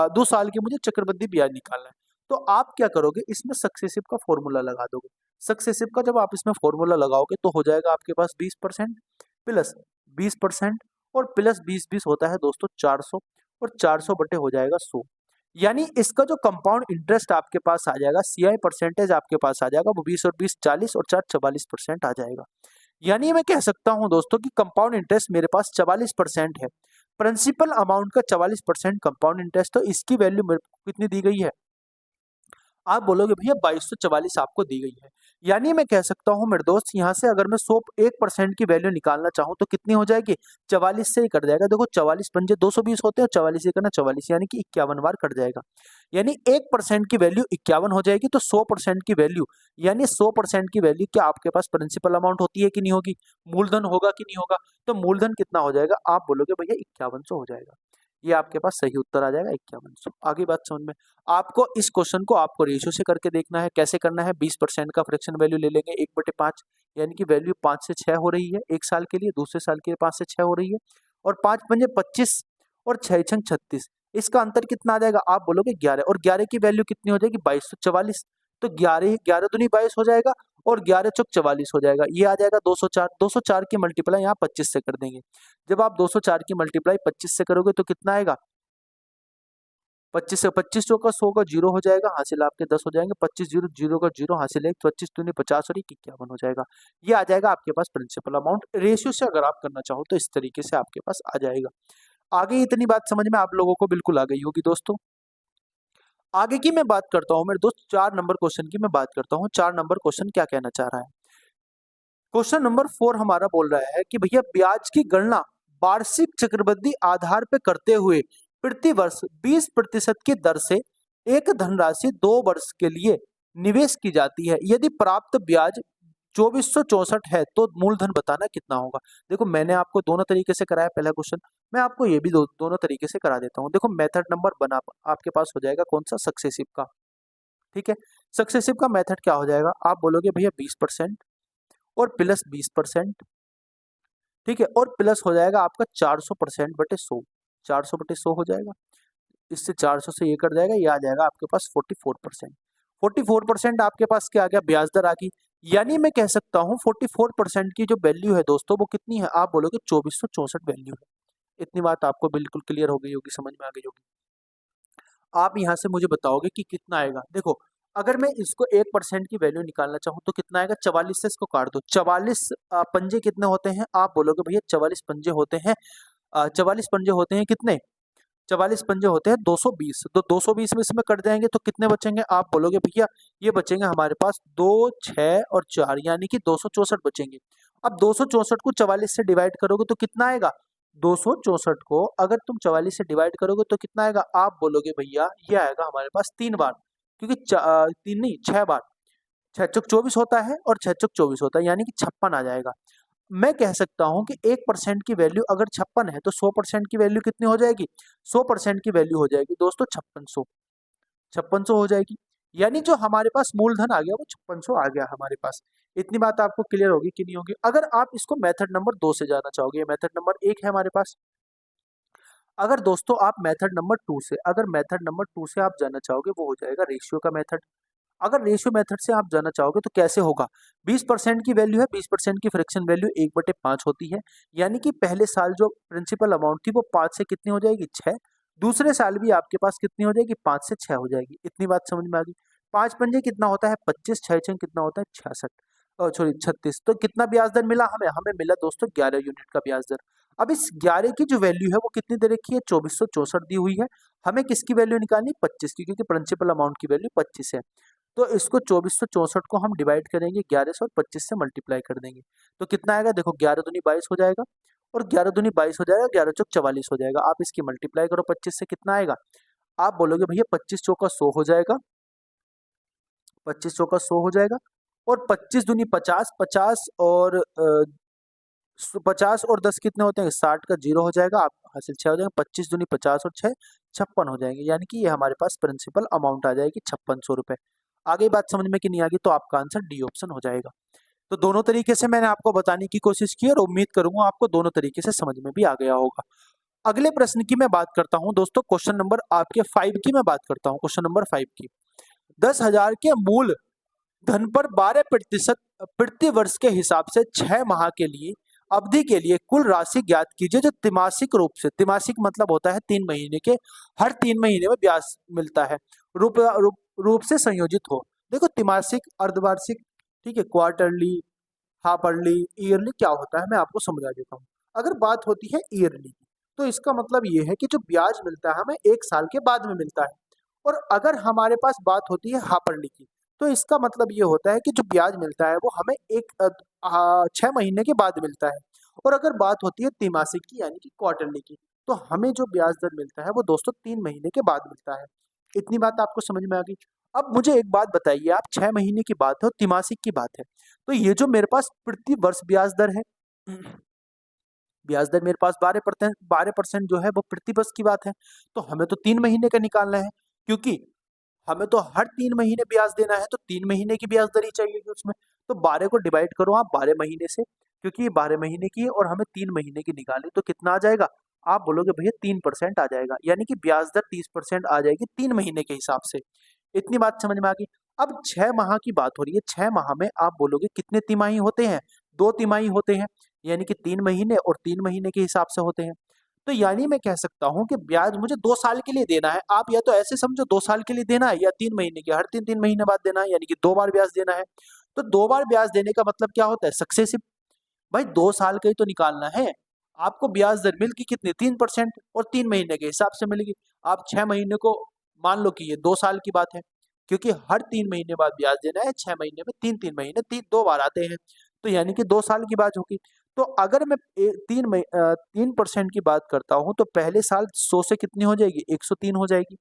2 साल के मुझे चक्रवृद्धि ब्याज निकालना है। तो आप क्या करोगे? इसमें सक्सेसिव का फॉर्मूला लगा दोगे। सक्सेसिव का जब आप इसमें फॉर्मूला लगाओगे, तो हो जाएगा आपके पास 20% प्लस 20% और प्लस 20 होता है दोस्तों 400 और 400 बटे हो जाएगा 100। यानी इसका जो कंपाउंड इंटरेस्ट आपके पास आ जाएगा, सीआई परसेंटेज आपके पास आ जाएगा, वो 20 और 20 40 और 4 44% आ जाएगा। यानी मैं कह सकता हूं दोस्तों कि कंपाउंड इंटरेस्ट मेरे पास 44% है। प्रिंसिपल अमाउंट का 44% कंपाउंड इंटरेस्ट, तो इसकी वैल्यू मेरे को कितनी दी गई है? आप बोलोगे भैया 2244 आपको दी गई है। यानी मैं कह सकता हूं मेरे दोस्त, यहाँ से अगर मैं 1% की वैल्यू निकालना चाहूं तो कितनी हो जाएगी? 44 से ही कट जाएगा। देखो 44 पंजे 220 होते हैं, 44 से करना 44 यानी कि 51 बार कट जाएगा। यानी 1% की वैल्यू 51 हो जाएगी। तो 100% की वैल्यू, यानी 100% की वैल्यू क्या आपके पास प्रिंसिपल अमाउंट होती है कि नहीं होगी? मूलधन होगा कि नहीं होगा? तो मूलधन कितना हो जाएगा? आप बोलोगे भैया 5100 हो जाएगा। ये आपके पास सही उत्तर आ जाएगा 5100। आगे बात समझ में। आपको इस क्वेश्चन को आपको रेशियो से करके देखना है। कैसे करना है? 20% का फ्रैक्शन वैल्यू ले लेंगे 1/5, यानी कि वैल्यू 5 से 6 हो रही है एक साल के लिए, दूसरे साल के लिए 5 से 6 हो रही है। और 5 पंजे 25 और 6 छंग 36, इसका अंतर कितना आ जाएगा? आप बोलोगे 11, और 11 की वैल्यू कितनी हो जाएगी? 2244। तो 11 11 दूनी 22 हो जाएगा और 11 चौक 44 हो जाएगा। ये आ जाएगा 204। 204 की मल्टीप्लाई यहाँ 25 से कर देंगे। जब आप 204 की मल्टीप्लाई 25 से करोगे तो कितना आएगा? 25 से 25 चौका 100 का 0 हो जाएगा, हासिल आपके 10 हो जाएंगे। 25 0 0 का 0 हासिल है 25 दूनी 50 और 51 हो जाएगा। ये आ जाएगा आपके पास प्रिंसिपल अमाउंट। रेशियो से अगर आप करना चाहो तो इस तरीके से आपके पास आ जाएगा। आगे इतनी बात समझ में आप लोगों को बिल्कुल आ गई होगी दोस्तों। आगे की मैं बात करता हूं मेरे दोस्त, 4 नंबर क्वेश्चन की मैं बात करता हूं। 4 नंबर क्वेश्चन क्या कहना चाह रहा है? क्वेश्चन नंबर 4 हमारा बोल रहा है कि भैया ब्याज की गणना वार्षिक चक्रवृद्धि आधार पर करते हुए प्रति वर्ष 20% की दर से एक धनराशि 2 वर्ष के लिए निवेश की जाती है। यदि प्राप्त ब्याज 2464 है तो मूलधन बताना कितना होगा? देखो मैंने आपको दोनों तरीके से कराया पहला क्वेश्चन, मैं आपको ये भी दोनों तरीके से करा देता हूँ। देखो मेथड नंबर बना आपके पास हो जाएगा कौन सा? सक्सेसिव का। ठीक है, सक्सेसिव का मेथड क्या हो जाएगा? आप बोलोगे भैया 20% और प्लस 20%, ठीक है, और प्लस हो जाएगा आपका 400% बटे 100, 400 बटे 100 हो जाएगा। इससे 400 से ये कट जाएगा, ये आ जाएगा आपके पास 44%। 44% आपके पास क्या आ गया? ब्याज दर आ गई। यानी मैं कह सकता हूँ 44% की जो वैल्यू है दोस्तों वो कितनी है? आप बोलोगे 2464 वैल्यू है। इतनी बात आपको बिल्कुल क्लियर हो गई होगी, समझ में आ गई होगी। आप यहाँ से मुझे बताओगे कि कितना आएगा। देखो अगर मैं इसको 1% की वैल्यू निकालना चाहूँ तो कितना आएगा? 44 से इसको काट दो। 44 पंजे कितने होते हैं? आप बोलोगे भैया 44 पंजे होते हैं 44 पंजे होते हैं कितने? 44 पंजे होते हैं 220। तो 220 में इसमें कट जाएंगे तो कितने बचेंगे? आप बोलोगे भैया ये बचेंगे हमारे पास 2 6 और 4, यानी कि 264 बचेंगे। अब 264 को 44 से डिवाइड करोगे तो कितना आएगा? 264 को अगर तुम 44 से डिवाइड करोगे तो कितना आएगा? आप बोलोगे भैया ये आएगा हमारे पास 3 बार, क्योंकि 3 नहीं 6 बार। 6 चौक 24 होता है और 6 चौक 24 होता है, यानी कि 56 आ जाएगा। मैं कह सकता हूं कि 1% की वैल्यू अगर 56 है तो 100% की वैल्यू कितनी हो जाएगी? 100% की वैल्यू हो जाएगी दोस्तों 5600। 5600 हो जाएगी। यानी जो हमारे पास मूलधन आ गया वो 5600 आ गया हमारे पास। इतनी बात आपको क्लियर होगी कि नहीं होगी? अगर आप इसको मेथड नंबर 2 से जाना चाहोगे, मेथड नंबर 1 है हमारे पास। अगर दोस्तों आप मेथड नंबर 2 से, अगर मेथड नंबर 2 से आप जाना चाहोगे वो हो जाएगा रेशियो का मेथड। अगर रेशियो मेथड से आप जाना चाहोगे तो कैसे होगा? 20% की वैल्यू है, 20% की फ्रैक्शन वैल्यू 1/5 होती है। यानी कि पहले साल जो प्रिंसिपल अमाउंट थी वो 5 से कितनी हो जाएगी? 6। दूसरे साल भी आपके पास कितनी हो जाएगी? 5 से 6 हो जाएगी। इतनी बात समझ में आ गई। 5 पंजे कितना होता है? 25, 6 छंग कितना होता है? 66, सॉरी 36। तो कितना ब्याज दर मिला हमें? हमें मिला दोस्तों 11 यूनिट का ब्याज दर। अब इस 11 की जो वैल्यू है वो कितनी दे रखी है? 2464 दी हुई है। हमें किसकी वैल्यू निकालनी? 25 की, क्योंकि प्रिंसिपल अमाउंट की वैल्यू 25 है। तो इसको 2464 को हम डिवाइड करेंगे 11 से और 25 से मल्टीप्लाई कर देंगे तो कितना आएगा? देखो 11 दूनी 22 हो जाएगा और 11 दूनी 22 हो जाएगा, 11 चौक 44 हो जाएगा। आप इसकी मल्टीप्लाई करो 25 से, कितना आएगा? आप बोलोगे भैया 25 चौका 100 हो जाएगा, 25 चौका 100 हो जाएगा और 25 दूनी 50, 50 और 50 और 10 कितने होते हैं? 60 का 0 हो जाएगा, आप हासिल 6 हो जाएगा। 25 दूनी 50 और 6 56 हो जाएंगे, यानी कि ये हमारे पास प्रिंसिपल अमाउंट आ जाएगी 5600 रुपए। आगे बात समझ में कि नहीं आ गई? तो आपका आंसर डी ऑप्शन हो जाएगा। तो दोनों तरीके से मैंने आपको बताने की कोशिश की और उम्मीद करूंगा आपको दोनों तरीके से समझ में भी आ गया होगा। अगले प्रश्न की मैं बात करता हूं दोस्तों, क्वेश्चन नंबर आपके 5 की मैं बात करता हूं। क्वेश्चन नंबर 5 की, 10,000 के मूल धन पर 12% प्रति वर्ष के हिसाब से 6 माह के लिए अवधि के लिए कुल राशि ज्ञात कीजिए जो तिमासिक रूप से, तिमासिक मतलब होता है 3 महीने के, हर 3 महीने में ब्याज मिलता है, रूप से संयोजित हो। देखो तिमासिक, अर्धवार्षिक, ठीक है, क्वार्टरली, हाफरली, ईयरली क्या होता है मैं आपको समझा देता हूँ। अगर बात होती है ईयरली की, तो इसका मतलब ये है कि जो ब्याज मिलता है हमें 1 साल के बाद में मिलता है। और अगर हमारे पास बात होती है हाफरली की, तो इसका मतलब ये होता है कि जो ब्याज मिलता है वो हमें 6 महीने के बाद मिलता है। और अगर बात होती है तिमासिक की यानी कि क्वार्टरली की, तो हमें जो ब्याज दर मिलता है वो दोस्तों 3 महीने के बाद मिलता है। इतनी बात आपको समझ में आ गई। अब मुझे एक बात बताइए, आप 6 महीने की बात है और तिमासिक की बात है, तो ये जो मेरे पास प्रति वर्ष ब्याज दर है, ब्याज दर मेरे पास 12% जो है वो प्रति वर्ष की बात है। तो हमें तो 3 महीने का निकालना है, क्योंकि हमें तो हर 3 महीने ब्याज देना है, तो 3 महीने की ब्याज दर ही चाहिए उसमें। तो 12 को डिवाइड करो आप 12 महीने से, क्योंकि ये 12 महीने की है और हमें 3 महीने की निकालनी, तो कितना आ जाएगा? आप बोलोगे भैया 3% आ जाएगा, यानी कि ब्याज दर 30% आ जाएगी 3 महीने के हिसाब से। इतनी बात समझ में आ गई। अब 6 माह की बात हो रही है, 6 माह में आप बोलोगे कितने तिमाही होते हैं? 2 तिमाही होते हैं, यानी कि 3 महीने और 3 महीने के हिसाब से होते हैं। तो यानी मैं कह सकता हूँ कि ब्याज मुझे 2 साल के लिए देना है। आप या तो ऐसे समझो 2 साल के लिए देना है, या 3 महीने के, हर 3-3 महीने बाद देना है, यानी कि 2 बार ब्याज देना है। तो 2 बार ब्याज देने का मतलब क्या होता है? सक्सेसिव। भाई 2 साल का ही तो निकालना है। आपको ब्याज दर मिल की कितनी? 3% और 3 महीने के हिसाब से मिलेगी। आप 6 महीने को मान लो कि ये 2 साल की बात है, क्योंकि हर 3 महीने बाद ब्याज देना है, 6 महीने में 3-3 महीने 2 बार आते हैं, तो यानी कि 2 साल की बात होगी। तो अगर मैं 3% की बात करता हूँ, तो पहले साल 100 से कितनी हो जाएगी? 103 हो जाएगी।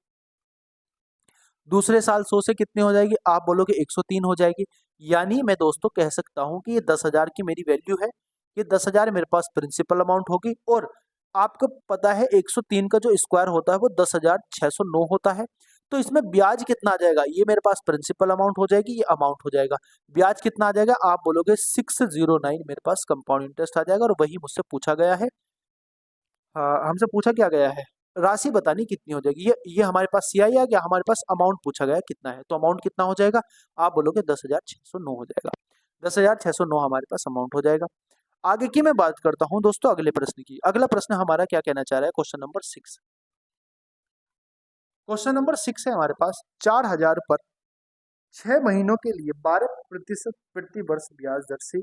दूसरे साल 100 से कितनी हो जाएगी? आप बोलोगे 103 हो जाएगी। यानी मैं दोस्तों कह सकता हूँ कि ये 10,000 की मेरी वैल्यू है, ये 10,000 मेरे पास प्रिंसिपल अमाउंट होगी, और आपको पता है 103 का जो स्क्वायर होता है वो 10,609 होता है। तो इसमें ब्याज कितना आ जाएगा? ये मेरे पास प्रिंसिपल अमाउंट हो जाएगी, ये अमाउंट हो जाएगा। ब्याज कितना आ जाएगा? आप बोलोगे 609 मेरे पास कंपाउंड इंटरेस्ट आ जाएगा, और वही मुझसे पूछा गया है। हमसे पूछा क्या गया है? राशि बतानी कितनी हो जाएगी। ये हमारे पास सीआई आ गया, हमारे पास अमाउंट पूछा गया कितना है, तो अमाउंट कितना हो जाएगा? आप बोलोगे 10,609 हो जाएगा। 10,609 हमारे पास अमाउंट हो जाएगा। आगे की मैं बात करता हूं दोस्तों अगले प्रश्न की। अगला प्रश्न हमारा क्या कहना चाह रहा है? Question number 6। क्वेश्चन नंबर 6 है हमारे पास, 4,000 पर 6 महीनों के लिए 12% प्रति वर्ष ब्याज दर से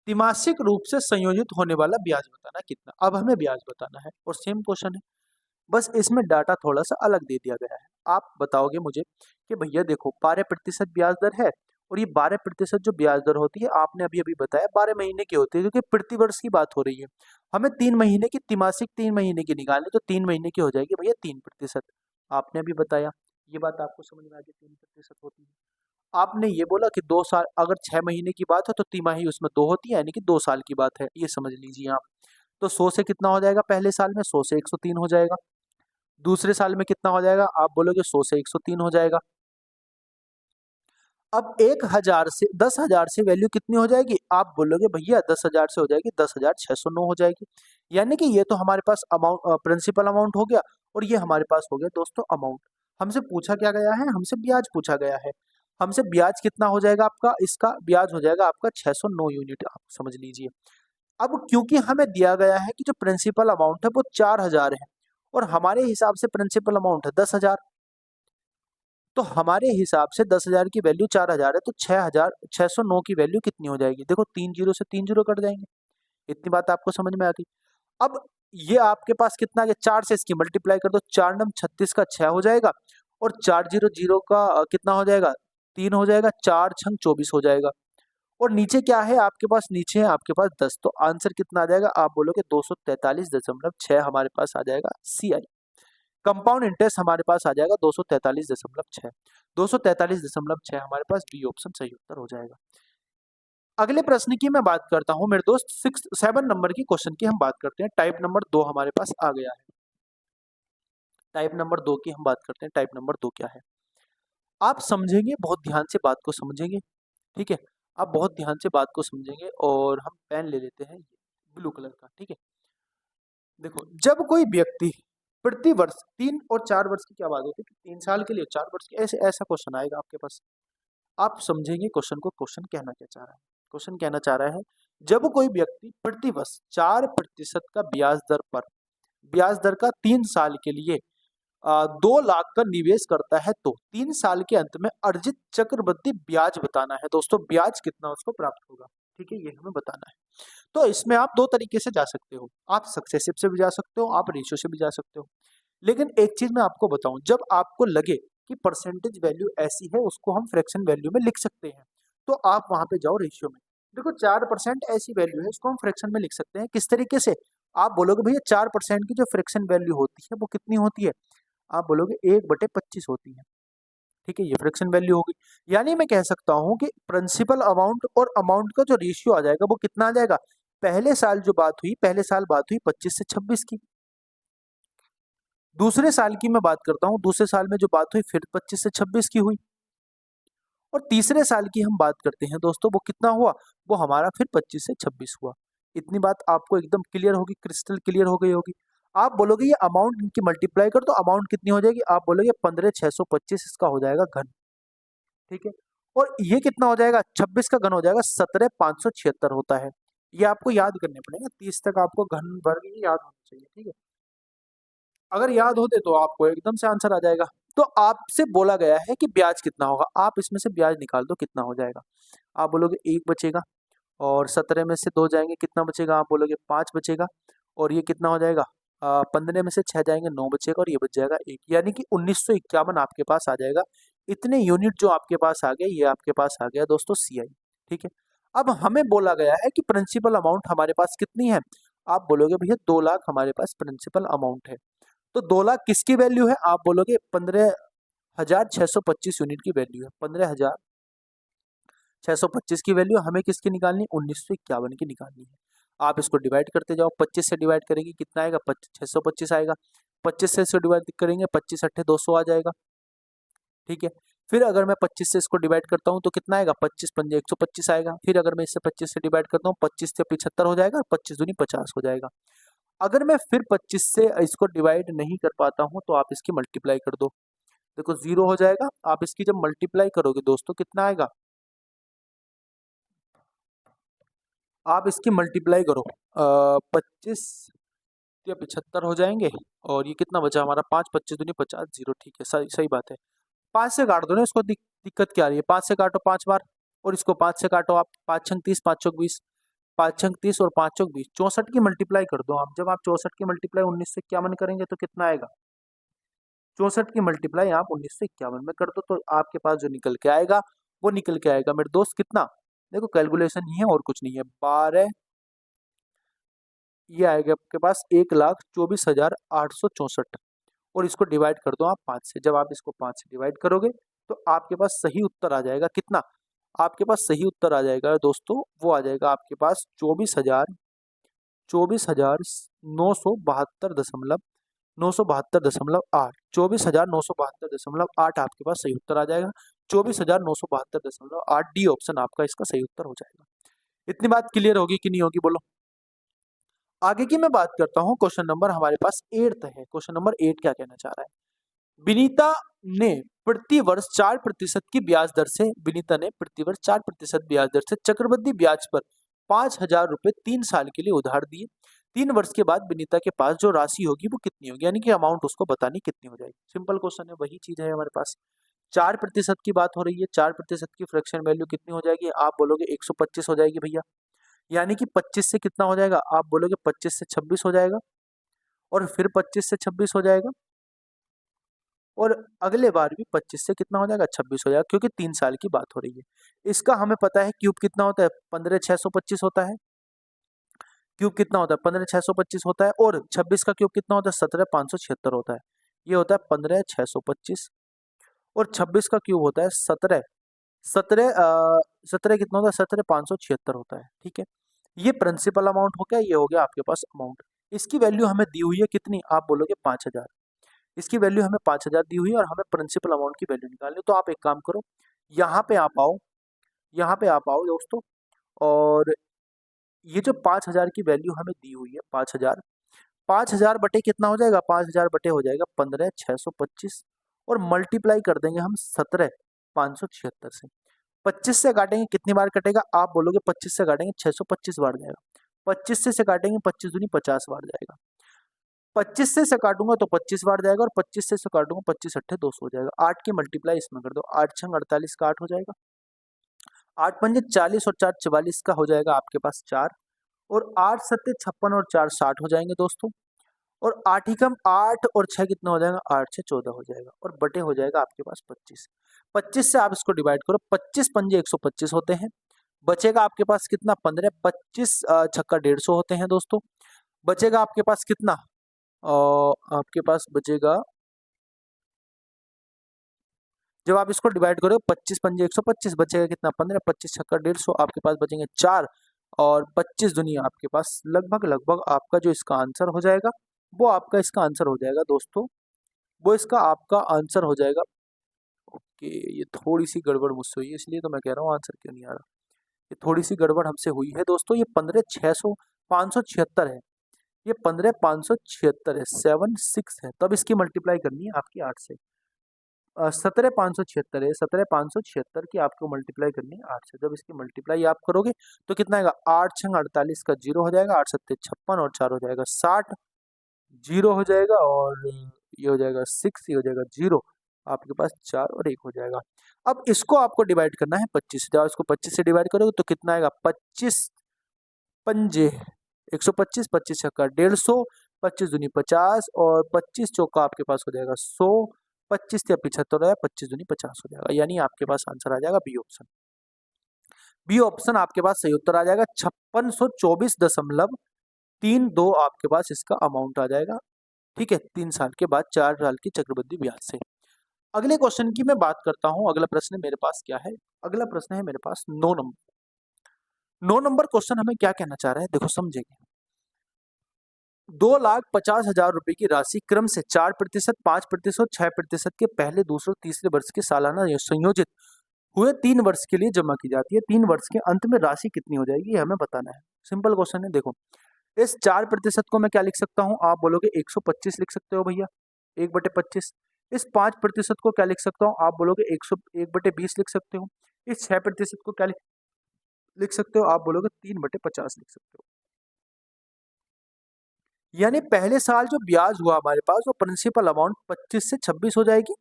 तिमासिक रूप से संयोजित होने वाला ब्याज बताना कितना। अब हमें ब्याज बताना है और सेम क्वेश्चन है, बस इसमें डाटा थोड़ा सा अलग दे दिया गया है। आप बताओगे मुझे कि भैया देखो 12% ब्याज दर है, और ये 12% जो ब्याज दर होती है आपने अभी अभी बताया 12 महीने की होती है, क्योंकि प्रति वर्ष की बात हो रही है। हमें 3 महीने की, तिमासिक 3 महीने की निकालनी, तो 3 महीने की हो जाएगी भैया 3%। आपने अभी बताया, ये बात आपको समझ में आ गई 3% होती है। आपने ये बोला कि 2 साल, अगर 6 महीने की बात है तो तिमाही उसमें 2 होती है, यानी कि 2 साल की बात है, ये समझ लीजिए आप। तो 100 से कितना हो जाएगा? पहले साल में 100 से 103 हो जाएगा। दूसरे साल में कितना हो जाएगा? आप बोलोगे 100 से 103 हो जाएगा। अब 1,000 से 10,000 से वैल्यू कितनी हो जाएगी? आप बोलोगे भैया 10,000 से हो जाएगी 10,609 हो जाएगी। यानी कि ये तो हमारे पास अमाउंट, प्रिंसिपल अमाउंट हो गया, और ये हमारे पास हो गया दोस्तों अमाउंट। हमसे पूछा क्या गया है? हमसे ब्याज पूछा गया है। हमसे ब्याज कितना हो जाएगा आपका? इसका ब्याज हो जाएगा आपका 609 यूनिट, आप समझ लीजिए। अब क्योंकि हमें दिया गया है कि जो प्रिंसिपल अमाउंट है वो 4,000 है, और हमारे हिसाब से प्रिंसिपल अमाउंट है 10,000, तो हमारे हिसाब से 10,000 की वैल्यू 4,000 है, तो 6,609 की वैल्यू कितनी हो जाएगी? देखो 3 जीरो से 3 जीरो कट जाएंगे। इतनी बात आपको समझ में आ गई। अब ये आपके पास कितना आ गया? 4 से इसकी मल्टीप्लाई कर दो, 4 नम 36 का 6 हो जाएगा, और 4 जीरो जीरो का कितना हो जाएगा? 3 हो जाएगा, 4 छंग 24 हो जाएगा। और नीचे क्या है आपके पास? नीचे है आपके पास 10, तो आंसर कितना आ जाएगा? आप बोलोगे 243.6 हमारे पास आ जाएगा CI। कंपाउंड इंटरेस्ट हमारे पास आ जाएगा 243.6। 243.6 हमारे पास बी ऑप्शन सही उत्तर हो जाएगा। अगले प्रश्न की मैं बात करता हूं मेरे दोस्त, 7 नंबर की क्वेश्चन की हम बात करते हैं। टाइप नंबर 2 हमारे पास आ गया है। टाइप नंबर 2 की हम बात करते हैं। टाइप नंबर 2 क्या है? आप समझेंगे, बहुत ध्यान से बात को समझेंगे, ठीक है? आप बहुत ध्यान से बात को समझेंगे, और हम पेन ले लेते हैं ब्लू कलर का, ठीक है? देखो, जब कोई व्यक्ति प्रति वर्ष 3 और 4 वर्ष की क्या बात होती है कि 3 साल के लिए 4 वर्ष की, ऐसे ऐसा क्वेश्चन आएगा आपके पास। आप समझेंगे क्वेश्चन को, क्वेश्चन कहना क्या चाह रहा है। क्वेश्चन कहना चाह रहा है जब कोई व्यक्ति प्रतिवर्ष 4% का ब्याज दर का 3 साल के लिए 2 लाख का निवेश करता है तो 3 साल के अंत में अर्जित चक्रवृद्धि ब्याज बताना है। दोस्तों ब्याज कितना उसको प्राप्त होगा, ठीक है, ये हमें बताना है। तो इसमें आप 2 तरीके से जा सकते हो, आप सक्सेसिव से भी जा सकते हो, आप रेशियो से भी जा सकते हो। लेकिन एक चीज मैं आपको बताऊं, जब आपको लगे कि परसेंटेज वैल्यू ऐसी है उसको हम फ्रैक्शन वैल्यू में लिख सकते हैं, तो आप वहां पे जाओ रेशियो में। देखो 4% ऐसी वैल्यू है, इसको हम फ्रैक्शन में लिख सकते हैं। किस तरीके से? आप बोलोगे भैया 4% की जो फ्रैक्शन वैल्यू होती है वो कितनी होती है? आप बोलोगे 1/25 होती है, ठीक है, ये फ्रैक्शन वैल्यू होगी। यानी मैं कह सकता हूं कि प्रिंसिपल अमाउंट और अमाउंट का जो रेशियो आ जाएगा वो कितना आ जाएगा? पहले साल जो बात हुई, पहले साल बात हुई 25 से 26 की। दूसरे साल की मैं बात करता हूं, दूसरे साल में जो बात हुई फिर 25 से 26 की हुई। और तीसरे साल की हम बात करते हैं दोस्तों, वो कितना हुआ? वो हमारा फिर 25 से 26 हुआ। इतनी बात आपको एकदम क्लियर होगी, क्रिस्टल क्लियर हो गई होगी। आप बोलोगे ये अमाउंट इनकी मल्टीप्लाई कर, तो अमाउंट कितनी हो जाएगी? आप बोलोगे 15,625 इसका हो जाएगा घन, ठीक है। और ये कितना हो जाएगा? 26 का घन हो जाएगा 17,576 होता है। ये आपको याद करने पड़ेगा, 30 तक आपको घन वर्ग ही याद होना चाहिए, ठीक है। अगर याद होते तो आपको एकदम से आंसर आ जाएगा। तो आपसे बोला गया है कि ब्याज कितना होगा, आप इसमें से ब्याज निकाल दो कितना हो जाएगा। आप बोलोगे 1 बचेगा, और 17 में से 2 जाएंगे कितना बचेगा? आप बोलोगे 5 बचेगा। और ये कितना हो जाएगा? 15 में से 6 जाएंगे 9 बचेगा, और ये बच जाएगा 1, यानी कि 1951 आपके पास आ जाएगा। इतने यूनिट जो आपके पास आ गए, ये आपके पास आ गया दोस्तों सीआई, ठीक है। अब हमें बोला गया है कि प्रिंसिपल अमाउंट हमारे पास कितनी है? आप बोलोगे भैया 2 लाख हमारे पास प्रिंसिपल अमाउंट है। तो 2 लाख किसकी वैल्यू है? आप बोलोगे 15,625 यूनिट की वैल्यू है। 15,625 की वैल्यू हमें किसकी निकालनी? 1951 की निकालनी है। आप इसको डिवाइड करते जाओ, 25 से डिवाइड करेंगे कितना आएगा? 625 आएगा। 25 से इसको डिवाइड करेंगे, 25 अट्ठे 200 आ जाएगा, ठीक है। फिर अगर मैं 25 से इसको डिवाइड करता हूँ तो कितना आएगा? 25 पंजे 125 आएगा। फिर अगर मैं इससे 25 से डिवाइड करता हूँ, 25 से 75 हो जाएगा, और 25 दूनी 50 हो जाएगा। अगर मैं फिर 25 से इसको डिवाइड नहीं कर पाता हूं तो आप इसकी मल्टीप्लाई कर दो, देखो 0 हो जाएगा। आप इसकी जब मल्टीप्लाई करोगे दोस्तों कितना आएगा? आप इसकी मल्टीप्लाई करो, 25 या 75 हो जाएंगे, और ये कितना बचा हमारा? 5 25 दूनी 50, 0, ठीक है, सही सही बात है। 5 से काट दो ना इसको, दिक्कत क्या आ रही है? 5 से काटो 5 बार, और इसको 5 से काटो आप, 5 छंग 30, 5 चौक 20, 5 छंग 30 और 5 चौक 20, 64 की मल्टीप्लाई कर दो आप। जब आप 64 की मल्टीप्लाई 1951 करेंगे तो कितना आएगा? 64 की मल्टीप्लाई आप 1951 में कर दो, तो आपके पास जो निकल के आएगा वो निकल के आएगा मेरे दोस्त कितना? देखो कैलकुलेशन ही है और कुछ नहीं है, 12, ये आएगा आपके पास 1,24,864। और इसको डिवाइड कर दो आप 5 से। जब आप इसको 5 से डिवाइड करोगे तो आपके पास सही उत्तर आ जाएगा कितना? आपके पास सही उत्तर आ जाएगा दोस्तों, वो आ जाएगा आपके पास 24,972.8, 24,972.8 आपके पास सही उत्तर आ जाएगा। 24,972.8 डी ऑप्शन आपका इसका सही उत्तर हो जाएगा। इतनी बात क्लियर होगी कि नहीं होगी बोलो? आगे की मैं बात करता हूं, क्वेश्चन नंबर हमारे पास 8 है। क्वेश्चन नंबर 8 क्या कहना चाह रहा है? विनीता ने प्रति वर्ष 4% की ब्याज दर से, विनीता ने प्रति वर्ष 4% ब्याज दर से चक्रवृद्धि ब्याज पर 5,000 रुपए 3 साल के लिए उधार दिए। 3 वर्ष के बाद विनीता के पास जो राशि होगी वो कितनी होगी, यानी कि अमाउंट उसको बतानी कितनी हो जाएगी। सिंपल क्वेश्चन है, वही चीज है हमारे पास। 4% की बात हो रही है, 4% की फ्रैक्शन वैल्यू कितनी हो जाएगी? आप बोलोगे 125 हो जाएगी भैया। यानी कि 25 से कितना हो जाएगा? आप बोलोगे 25 से 26 हो जाएगा, और फिर 25 से 26 हो जाएगा, और अगले बार भी 25 से कितना हो जाएगा? 26 हो जाएगा, क्योंकि 3 साल की बात हो रही है। इसका हमें पता है क्यूब कितना होता है? 15,625 होता है। क्यूब कितना होता है? 15,625 होता है। और 26 का क्यूब कितना होता है? 17,576 होता है। ये होता है 15,625, और 26 का क्यूब होता है 17, 17 कितना होता है? 17,576 होता है, ठीक है। ये प्रिंसिपल अमाउंट हो गया, ये हो गया आपके पास अमाउंट। इसकी वैल्यू हमें दी हुई है कितनी? आप बोलोगे 5,000। इसकी वैल्यू हमें 5,000 दी हुई है, और हमें प्रिंसिपल अमाउंट की वैल्यू निकालनी है। तो आप एक काम करो, यहाँ पे आप आओ, यहाँ पे आप आओ दोस्तों, और ये जो 5,000 की वैल्यू हमें दी हुई है, 5,000, 5,000 बटे कितना हो जाएगा? 5,000 बटे हो जाएगा 15,625, और मल्टीप्लाई कर देंगे हम 17,576 से। 25 से काटेंगे कितनी बार कटेगा, आप बोलोगे 25 से काटेंगे 625 बार जाएगा। 25 से काटेंगे 25 दूनी 50 बार जाएगा। 25 से काटूंगा तो 25 बार जाएगा, और 25 से काटूंगा 25 अट्ठे 200 हो जाएगा। 8 की मल्टीप्लाई इसमें कर दो, 8 छंग 48 का 8 हो जाएगा, 8 पंजे 40 और 4 44 का हो जाएगा आपके पास 4, और 8 सत्ते 56 और 4 60 हो जाएंगे दोस्तों। और 8 ही कम 8 और 6 कितना हो जाएगा, 8 6 14 हो जाएगा, और बटे हो जाएगा आपके पास 25। 25 से आप इसको डिवाइड करो, 25 पंजे 125 होते हैं, बचेगा आपके पास कितना 15, 25 छक्का 150 होते हैं दोस्तों, बचेगा आपके पास कितना, आपके पास बचेगा, जब आप इसको डिवाइड करोगे 25 पंजे 125, बचेगा कितना 15, 25 छक्का 150, आपके पास बचेंगे 4, और 25 दुनिया आपके पास लगभग लगभग आपका जो इसका आंसर हो जाएगा वो आपका इसका आंसर हो जाएगा दोस्तों, वो इसका आपका आंसर हो जाएगा। ओके, ये थोड़ी सी गड़बड़ मुझसे हुई है, इसलिए तो मैं कह रहा हूँ आंसर क्यों नहीं आ रहा, ये थोड़ी सी गड़बड़ हमसे हुई है दोस्तों। ये 15 600 576 है, ये 15 576 है, 76 है, तब इसकी मल्टीप्लाई करनी है आपकी 8 से। 17 576 है, 17 576 की आपको मल्टीप्लाई करनी है 8 से। जब इसकी मल्टीप्लाई आप करोगे तो कितना आएगा, 8 छंग 48 का 0 हो जाएगा, 8 सत्ते 56 और 4 हो जाएगा 60, 0 हो जाएगा, और ये हो जाएगा 6, ये हो जाएगा 0, आपके पास 4 और 1 हो जाएगा। अब इसको आपको डिवाइड करना है 25 से, जब इसको 25 से डिवाइड करोगे तो कितना आएगा, 25 पंजे 125, 25 छक्का 150, 25 दूनी 50, और 25 चौका आपके पास हो जाएगा 100, 25 या 75 हो जाएगा, 25 दूनी 50 हो जाएगा, यानी आपके पास आंसर आ जाएगा बी ऑप्शन। बी ऑप्शन आपके पास सही उत्तर आ जाएगा, 5624.32 आपके पास इसका अमाउंट आ जाएगा। ठीक है, 3 साल के बाद 4 साल की चक्रवृद्धि ब्याज से। अगले क्वेश्चन की मैं बात करता हूं, अगला प्रश्न मेरे पास क्या है, अगला प्रश्न है मेरे पास 9 नंबर। 9 नंबर क्वेश्चन हमें क्या कहना चाह रहा है, देखो समझेंगे। 2,50,000 रुपए की राशि क्रम से 4%, 5%, 6% के पहले, दूसरे और तीसरे वर्ष के सालाना संयोजित हुए 3 वर्ष के लिए जमा की जाती है। 3 वर्ष के अंत में राशि कितनी हो जाएगी, ये हमें बताना है। सिंपल क्वेश्चन है, देखो इस 4% को मैं क्या लिख सकता हूँ, आप बोलोगे 125 लिख सकते हो भैया, 1/25। इस 5% को क्या लिख सकता हूँ, आप बोलोगे 1/20 लिख सकते हो। इस 6% को क्या लिख सकते हो, आप बोलोगे 3/50 लिख सकते हो। यानी पहले साल जो ब्याज हुआ हमारे पास वो प्रिंसिपल अमाउंट 25 से 26 हो जाएगी।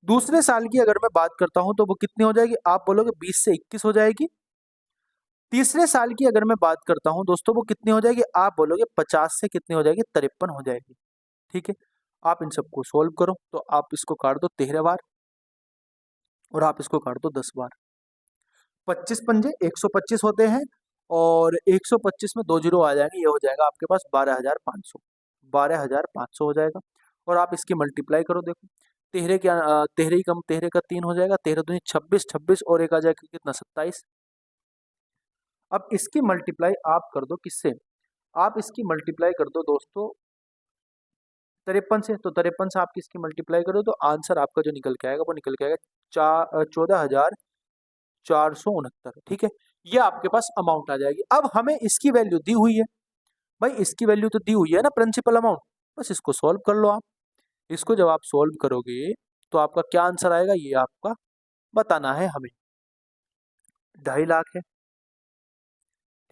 दूसरे साल की अगर मैं बात करता हूं तो वो कितनी हो जाएगी, आप बोलोगे 20 से 21 हो जाएगी। तीसरे साल की अगर मैं बात करता हूं दोस्तों वो कितनी हो जाएगी, आप बोलोगे 50 से कितनी हो जाएगी, 53 हो जाएगी। ठीक है, आप इन सबको सोल्व करो तो आप इसको काट दो 13 बार, और आप इसको काट दो 10 बार। 25 पंजे 125 होते हैं, और 125 में 2 जीरो आ जाएंगे, ये हो जाएगा आपके पास 12,500, 12,500 हो जाएगा। और आप इसकी मल्टीप्लाई करो, देखो तेरह क्या, तेरह ही कम, तेरह का 3 हो जाएगा, 13 दूनी 26, 26 और एक आ जाएगा कितना 27। अब इसकी मल्टीप्लाई आप कर दो किससे, आप इसकी मल्टीप्लाई कर दो दोस्तों 53 से, तो 53 से आप किसकी मल्टीप्लाई करो तो आंसर आपका जो निकल के आएगा वो निकल के आएगा 14,469। ठीक है, ये आपके पास अमाउंट आ जाएगी। अब हमें इसकी वैल्यू दी हुई है, भाई इसकी वैल्यू तो दी हुई है ना प्रिंसिपल अमाउंट, बस इसको सॉल्व कर लो आप। इसको जब आप सॉल्व करोगे तो आपका क्या आंसर आएगा ये आपका बताना है हमें। 2.5 लाख है,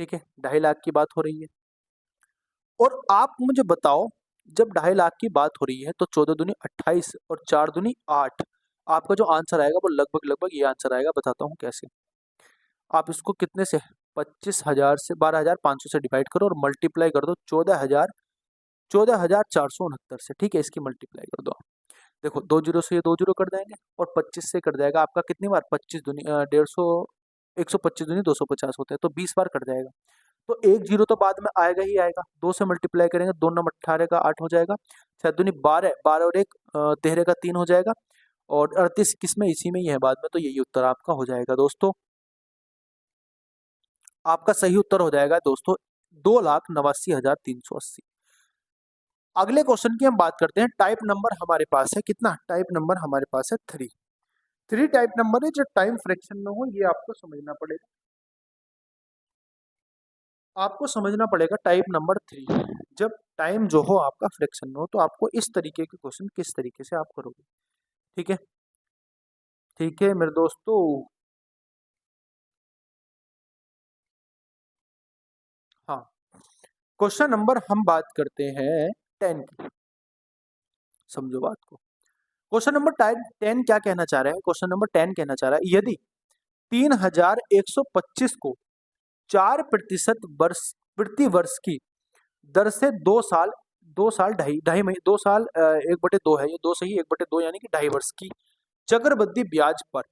ठीक है, 2.5 लाख की बात हो रही है। और आप मुझे बताओ, जब 2.5 लाख की बात हो रही है तो 14 दूनी 28 और 4 दूनी 8, आपका जो आंसर आएगा वो लगभग लगभग ये आंसर आएगा। बताता हूँ कैसे। आप इसको कितने से 25,000 से 12,500 से डिवाइड करो और मल्टीप्लाई कर दो 14,469 से। ठीक है, इसकी मल्टीप्लाई कर दो। देखो 2 जीरो से ये 2 जीरो कट जाएंगे, और 25 से कट जाएगा आपका कितनी बार, 25 दूनी 150, 125 दूनी 250 होता है, तो 20 बार कट जाएगा। तो 1 जीरो तो बाद में आएगा ही आएगा, 2 से मल्टीप्लाई करेंगे, 2 नम 18 का 8 हो जाएगा, 7 दूनी 12, 12 और 1 13 का 3 हो जाएगा, और 38 किस में, इसी में ही है बाद में, तो यही उत्तर आपका हो जाएगा दोस्तों। आपका सही उत्तर हो जाएगा दोस्तों 2,89,380। अगले क्वेश्चन की हम बात करते हैं। टाइप नंबर हमारे पास है कितना, टाइप नंबर हमारे पास है 3। 3 टाइप नंबर है जो टाइम फ्रैक्शन में हो, ये आपको समझना पड़ेगा, आपको समझना पड़ेगा टाइप नंबर 3। जब टाइम जो हो आपका फ्रैक्शन में हो तो आपको इस तरीके के क्वेश्चन किस तरीके से आप करोगे। ठीक है, ठीक है मेरे दोस्तों, क्वेश्चन नंबर हम बात करते हैं 10 की, समझो बात को। क्वेश्चन नंबर 10 क्या कहना चाह रहा है? क्वेश्चन नंबर 10 कहना चाह रहा है यदि 3125 को 4% वर्ष प्रति वर्ष की दर से 2 साल ढाई ढाई महीने 2 साल 1/2 है, ये 2 सही 1/2 यानी कि 2.5 वर्ष की चक्रवृद्धि ब्याज पर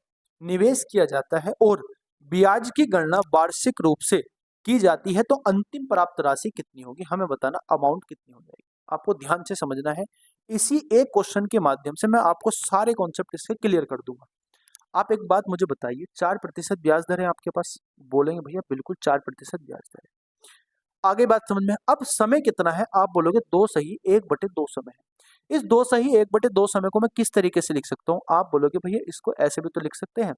निवेश किया जाता है और ब्याज की गणना वार्षिक रूप से की जाती है, तो अंतिम प्राप्त राशि कितनी होगी? हमें बताना, अमाउंट कितनी हो जाएगी। आपको ध्यान से समझना है। इसी एक क्वेश्चन के माध्यम से मैं आपको सारे कॉन्सेप्ट इसके क्लियर कर दूंगा। आप एक बात मुझे बताइए, 4% ब्याज दर है आपके पास। बोलेंगे भैया बिल्कुल 4% ब्याज दर है। आगे बात समझ में है। अब समय कितना है? आप बोलोगे 2 सही 1/2 समय है। इस 2 सही 1/2 समय को मैं किस तरीके से लिख सकता हूँ? आप बोलोगे भैया इसको ऐसे भी तो लिख सकते हैं,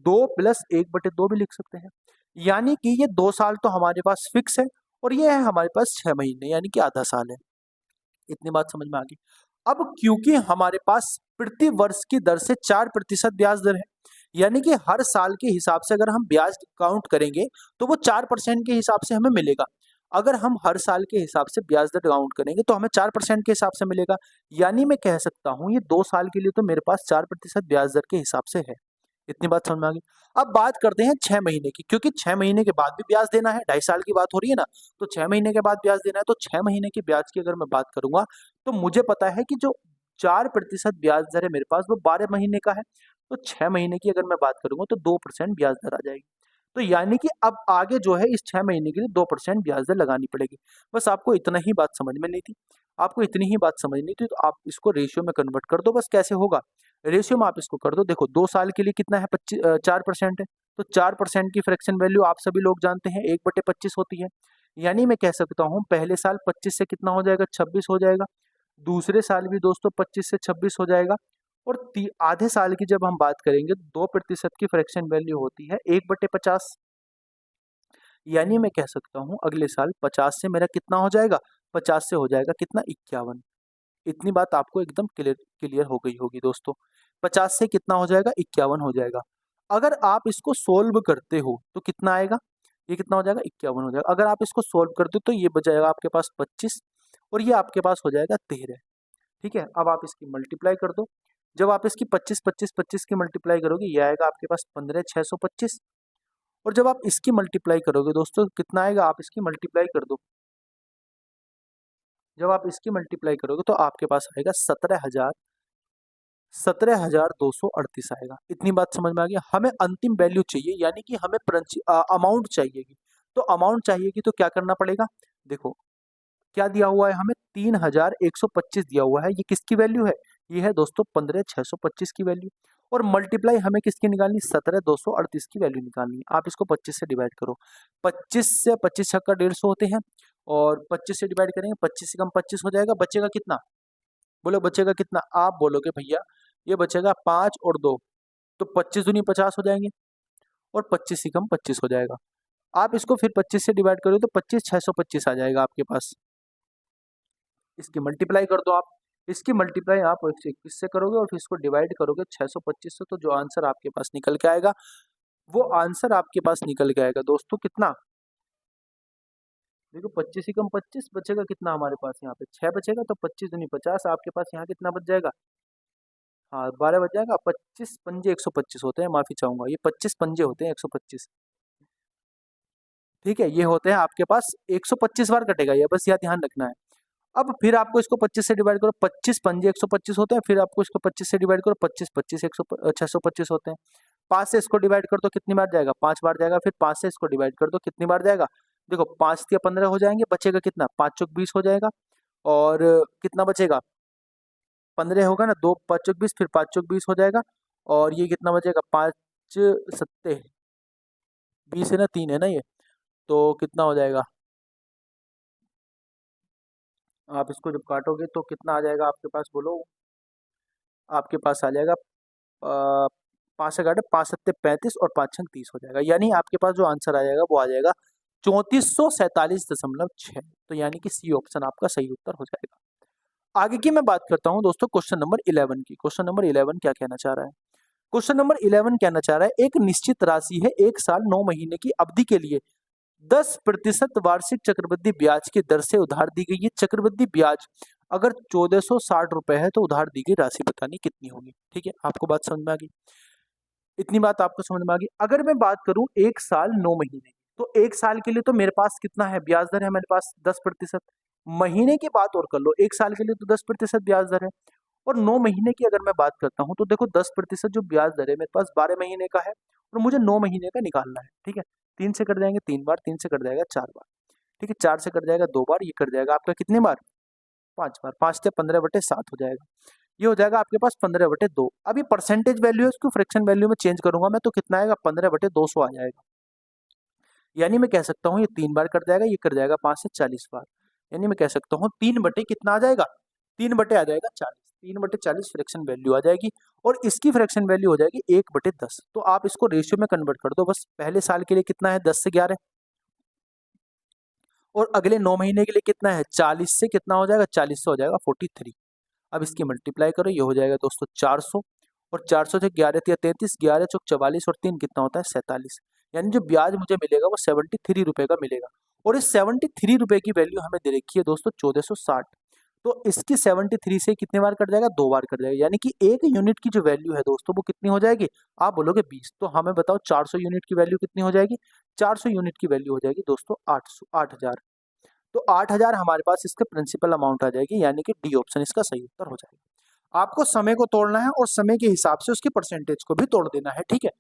2 + 1/2 भी लिख सकते हैं। यानी कि ये 2 साल तो हमारे पास फिक्स है और ये है हमारे पास 6 महीने यानी कि आधा साल है। इतनी बात समझ में आ गई। अब क्योंकि हमारे पास प्रति वर्ष की दर से 4% ब्याज दर है, यानी कि हर साल के हिसाब से अगर हम ब्याज काउंट करेंगे तो वो 4% के हिसाब से हमें मिलेगा। अगर हम हर साल के हिसाब से ब्याज दर काउंट करेंगे तो हमें 4% के हिसाब से मिलेगा। यानी मैं कह सकता हूँ ये 2 साल के लिए तो मेरे पास 4% ब्याज दर के हिसाब से है। इतनी बात समझ में आ गई। अब बात करते हैं 6 महीने की, क्योंकि 6 महीने के बाद भी ब्याज देना है, 2.5 साल की बात हो रही है ना, तो 6 महीने के बाद ब्याज देना है। तो 6 महीने की ब्याज की अगर मैं बात करूंगा तो मुझे पता है कि जो 4% ब्याज दर है मेरे पास वो 12 महीने का है। तो 6 महीने की अगर मैं बात करूंगा तो 2% ब्याज दर आ जाएगी। तो यानी कि अब आगे जो है इस 6 महीने के लिए 2% ब्याज दर लगानी पड़ेगी। बस आपको इतना ही बात समझ में नहीं थी, आपको इतनी ही बात समझनी थी, तो आप इसको रेशियो में कन्वर्ट कर दो। बस कैसे होगा? रेशियो में आप इसको कर दो। देखो 2 साल के लिए कितना है? 4% है, तो 4% की फ्रैक्शन वैल्यू आप सभी लोग जानते हैं 1/25 होती है। यानी मैं कह सकता हूँ पहले साल 25 से कितना हो जाएगा? 26 हो जाएगा। दूसरे साल भी दोस्तों 25 से 26 हो जाएगा। और आधे साल की जब हम बात करेंगे 2% की फ्रैक्शन वैल्यू होती है 1/50। यानी मैं कह सकता हूँ अगले साल 50 से मेरा कितना हो जाएगा? 50 से हो जाएगा कितना? 51। इतनी बात आपको एकदम क्लियर क्लियर हो गई होगी दोस्तों। 50 से कितना हो जाएगा? 51 हो जाएगा। अगर आप इसको सोल्व करते हो तो कितना आएगा? ये कितना हो जाएगा? 51 हो जाएगा। अगर आप इसको सोल्व करते हो तो ये बच जाएगा आपके पास 25 और ये आपके पास हो जाएगा 13। ठीक है, अब आप इसकी मल्टीप्लाई कर दो। जब आप इसकी 25 25 25 की मल्टीप्लाई करोगे ये आएगा आपके पास 15,625। और जब आप इसकी मल्टीप्लाई करोगे दोस्तों कितना आएगा? आप इसकी मल्टीप्लाई कर दो। जब आप इसकी मल्टीप्लाई करोगे तो आपके पास आएगा 17,238 आएगा। इतनी बात समझ में आ गया। हमें अंतिम वैल्यू चाहिए, यानी कि हमें अमाउंट चाहिएगी। तो अमाउंट चाहिएगी तो क्या करना पड़ेगा? देखो क्या दिया हुआ है हमें? 3,125 दिया हुआ है। ये किसकी वैल्यू है? ये है दोस्तों 15,625 की वैल्यू। और मल्टीप्लाई हमें किसकी निकालनी? 17,238 की वैल्यू निकालनी है। आप इसको 25 से डिवाइड करो। 25 से 25 छक्का 150 होते हैं और 25 से डिवाइड करेंगे 25 से कम 25 हो जाएगा। बचेगा कितना? बोलो बचेगा कितना? आप बोलोगे भैया ये बचेगा 5 और 2, तो 25 दूनी 50 हो जाएंगे और 25 से कम 25 हो जाएगा। आप इसको फिर 25 से डिवाइड करो तो 25,625 आ जाएगा आपके पास। इसकी मल्टीप्लाई कर दो आप। इसकी मल्टीप्लाई आप 121 से करोगे और फिर इसको डिवाइड करोगे 625 से, तो जो आंसर आपके पास निकल के आएगा वो आंसर आपके पास निकल के आएगा दोस्तों कितना? देखो 25 से कम 25 बचेगा कितना हमारे पास? यहाँ पे 6 बचेगा, तो 25 दूनी 50 आपके पास यहाँ कितना बच जाएगा? हाँ 12 बच जाएगा। 25 पंजे 125 होते हैं, माफी चाहूंगा, ये 25 पंजे होते हैं 125। ठीक है, ये होते हैं आपके पास 125 बार कटेगा ये, बस यह ध्यान रखना है। अब फिर आपको इसको 25 से डिवाइड करो। 25 पंजे 125 होते हैं। फिर आपको इसको 25 से डिवाइड करो। 25 25 625 होते हैं। 5 से इसको डिवाइड कर दो कितनी बार जाएगा? 5 बार जाएगा। फिर 5 से इसको डिवाइड कर दो कितनी बार जाएगा? देखो 5 या 15 हो जाएंगे, बचेगा कितना? 5 चौक 20 हो जाएगा। और कितना बचेगा? 15 होगा ना, 2 5 चौक 20, फिर 5 चौक 20 हो जाएगा। और ये कितना बचेगा? 5 सत्ते 20 है ना, 3 है ना ये, तो कितना हो जाएगा? आप इसको जब काटोगे तो कितना आ जाएगा आपके पास? बोलो। आपके पास आ जाएगा 5 से काटे 5 सत्ते 35 और 5 छंग 30 हो जाएगा। यानी आपके पास जो आंसर आ जाएगा वो आ जाएगा 3447.6। तो यानी कि सी ऑप्शन आपका सही उत्तर हो जाएगा। आगे की मैं बात करता हूं दोस्तों क्वेश्चन नंबर 11 की। क्वेश्चन नंबर 11 क्या कहना चाह रहा है? क्वेश्चन नंबर 11 कहना चाह रहा है एक निश्चित राशि है 1 साल 9 महीने की अवधि के लिए 10% वार्षिक चक्रवृद्धि ब्याज की दर से उधार दी गई है। चक्रवृद्धि ब्याज अगर 1460 रुपए है तो उधार दी गई राशि बतानी कितनी होगी। ठीक है, आपको बात समझ में आ गई? इतनी बात आपको समझ में आ गई। अगर मैं बात करूं 1 साल 9 महीने, तो 1 साल के लिए तो मेरे पास कितना है ब्याज दर है, मेरे पास 10%। महीने की बात और कर लो, 1 साल के लिए तो 10% ब्याज दर है। और 9 महीने की अगर मैं बात करता हूँ तो देखो 10% जो ब्याज दर है मेरे पास 12 महीने का है, और मुझे 9 महीने का निकालना है। ठीक है, 3 से कट जाएंगे 3 बार, 3 से कट जाएगा 4 बार, ठीक है, 4 से कट जाएगा 2 बार, ये कट जाएगा आपका कितने बार, 5 बार, 5 से 15/7 हो जाएगा। ये हो जाएगा आपके पास 15/2। अब ये परसेंटेज वैल्यू है, इसको फ्रैक्शन वैल्यू में चेंज करूंगा मैं तो कितना आएगा, 15/200 आ जाएगा। यानी मैं कह सकता हूँ ये 3 बार कट जाएगा, ये कट जाएगा 5 से 40 बार। यानी मैं कह सकता हूँ 3 बटे कितना आ जाएगा, 3 बटे आ जाएगा 40, 3/40 फ्रैक्शन वैल्यू आ जाएगी। और इसकी फ्रैक्शन वैल्यू हो जाएगी 1/10। तो आप इसको रेशियो में कन्वर्ट कर दो बस। पहले साल के लिए कितना है 10 से 11, और अगले 9 महीने के लिए कितना है 40 से कितना हो जाएगा, 40 से हो जाएगा 43। अब इसकी मल्टीप्लाई करो, ये हो जाएगा दोस्तों 400, और 400 से 11 या 33, 11 चौक 44 और 3 कितना होता है 47। यानी जो ब्याज मुझे मिलेगा वो 73 रुपए का मिलेगा। और इस 73 रुपए की वैल्यू हमें दे रखी है दोस्तों 1460। तो इसकी 73 से कितने बार कट जाएगा, 2 बार कट जाएगा। यानी कि 1 यूनिट की जो वैल्यू है दोस्तों वो कितनी हो जाएगी, आप बोलोगे 20। तो हमें बताओ 400 यूनिट की वैल्यू कितनी हो जाएगी, 400 यूनिट की वैल्यू हो जाएगी दोस्तों 8000। तो 8000 हमारे पास इसका प्रिंसिपल अमाउंट आ जाएगी, यानी कि डी ऑप्शन इसका सही उत्तर हो जाएगा। आपको समय को तोड़ना है और समय के हिसाब से उसकी परसेंटेज को भी तोड़ देना है। ठीक है,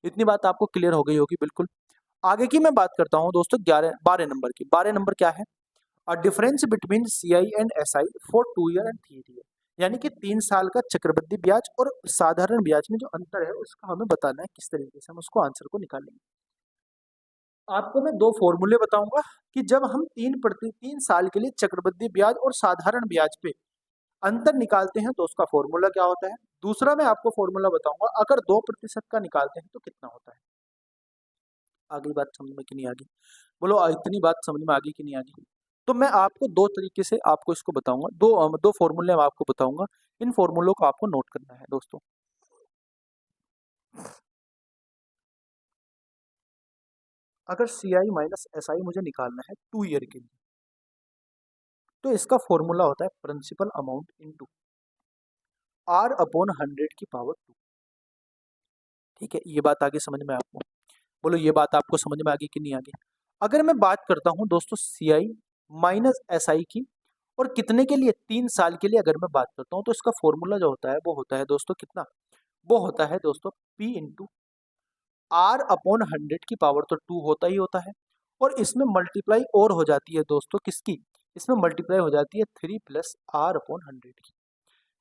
इतनी बात आपको क्लियर हो गई होगी बिल्कुल। आगे की मैं बात करता हूं दोस्तों 12 नंबर की। 12 नंबर क्या है, a difference between CI and SI for 2 year and 3 year. यानी कि 3 साल का चक्रवृद्धि ब्याज और साधारण ब्याज में जो अंतर है उसका हमें बताना है, किस तरीके से हम उसको आंसर को निकालेंगे। आपको मैं दो फॉर्मूले बताऊंगा कि जब हम 3 साल के लिए चक्रवृद्धि ब्याज और साधारण ब्याज पे अंतर निकालते हैं तो उसका फॉर्मूला क्या होता है। दूसरा मैं आपको फॉर्मूला बताऊंगा अगर 2% का निकालते हैं तो कितना होता है। आगे बात समझ में कि नहीं आ गई, बोलो इतनी बात समझ में आ गई कि नहीं आ गई। तो मैं आपको दो तरीके से आपको इसको बताऊंगा, दो फॉर्मूले मैं आपको बताऊंगा। इन फॉर्मूलों को आपको नोट करना है दोस्तों। अगर सी आई माइनस एस आई मुझे निकालना है 2 ईयर के लिए, तो इसका फॉर्मूला होता है प्रिंसिपल अमाउंट इनटू R/100 की पावर 2। ठीक है, ये बात आगे समझ में आपको, बोलो ये बात आपको समझ में आ गई कि नहीं आ गई। अगर मैं बात करता हूं दोस्तों सी आई माइनस एस आई की, और कितने के लिए, 3 साल के लिए अगर मैं बात करता हूं, तो इसका फॉर्मूला जो होता है वो होता है दोस्तों कितना, वो होता है दोस्तों P इंटू R/100 की पावर तो 2 होता ही होता है, और इसमें मल्टीप्लाई और हो जाती है दोस्तों किसकी, इसमें मल्टीप्लाई हो जाती है 3 + R/100 की।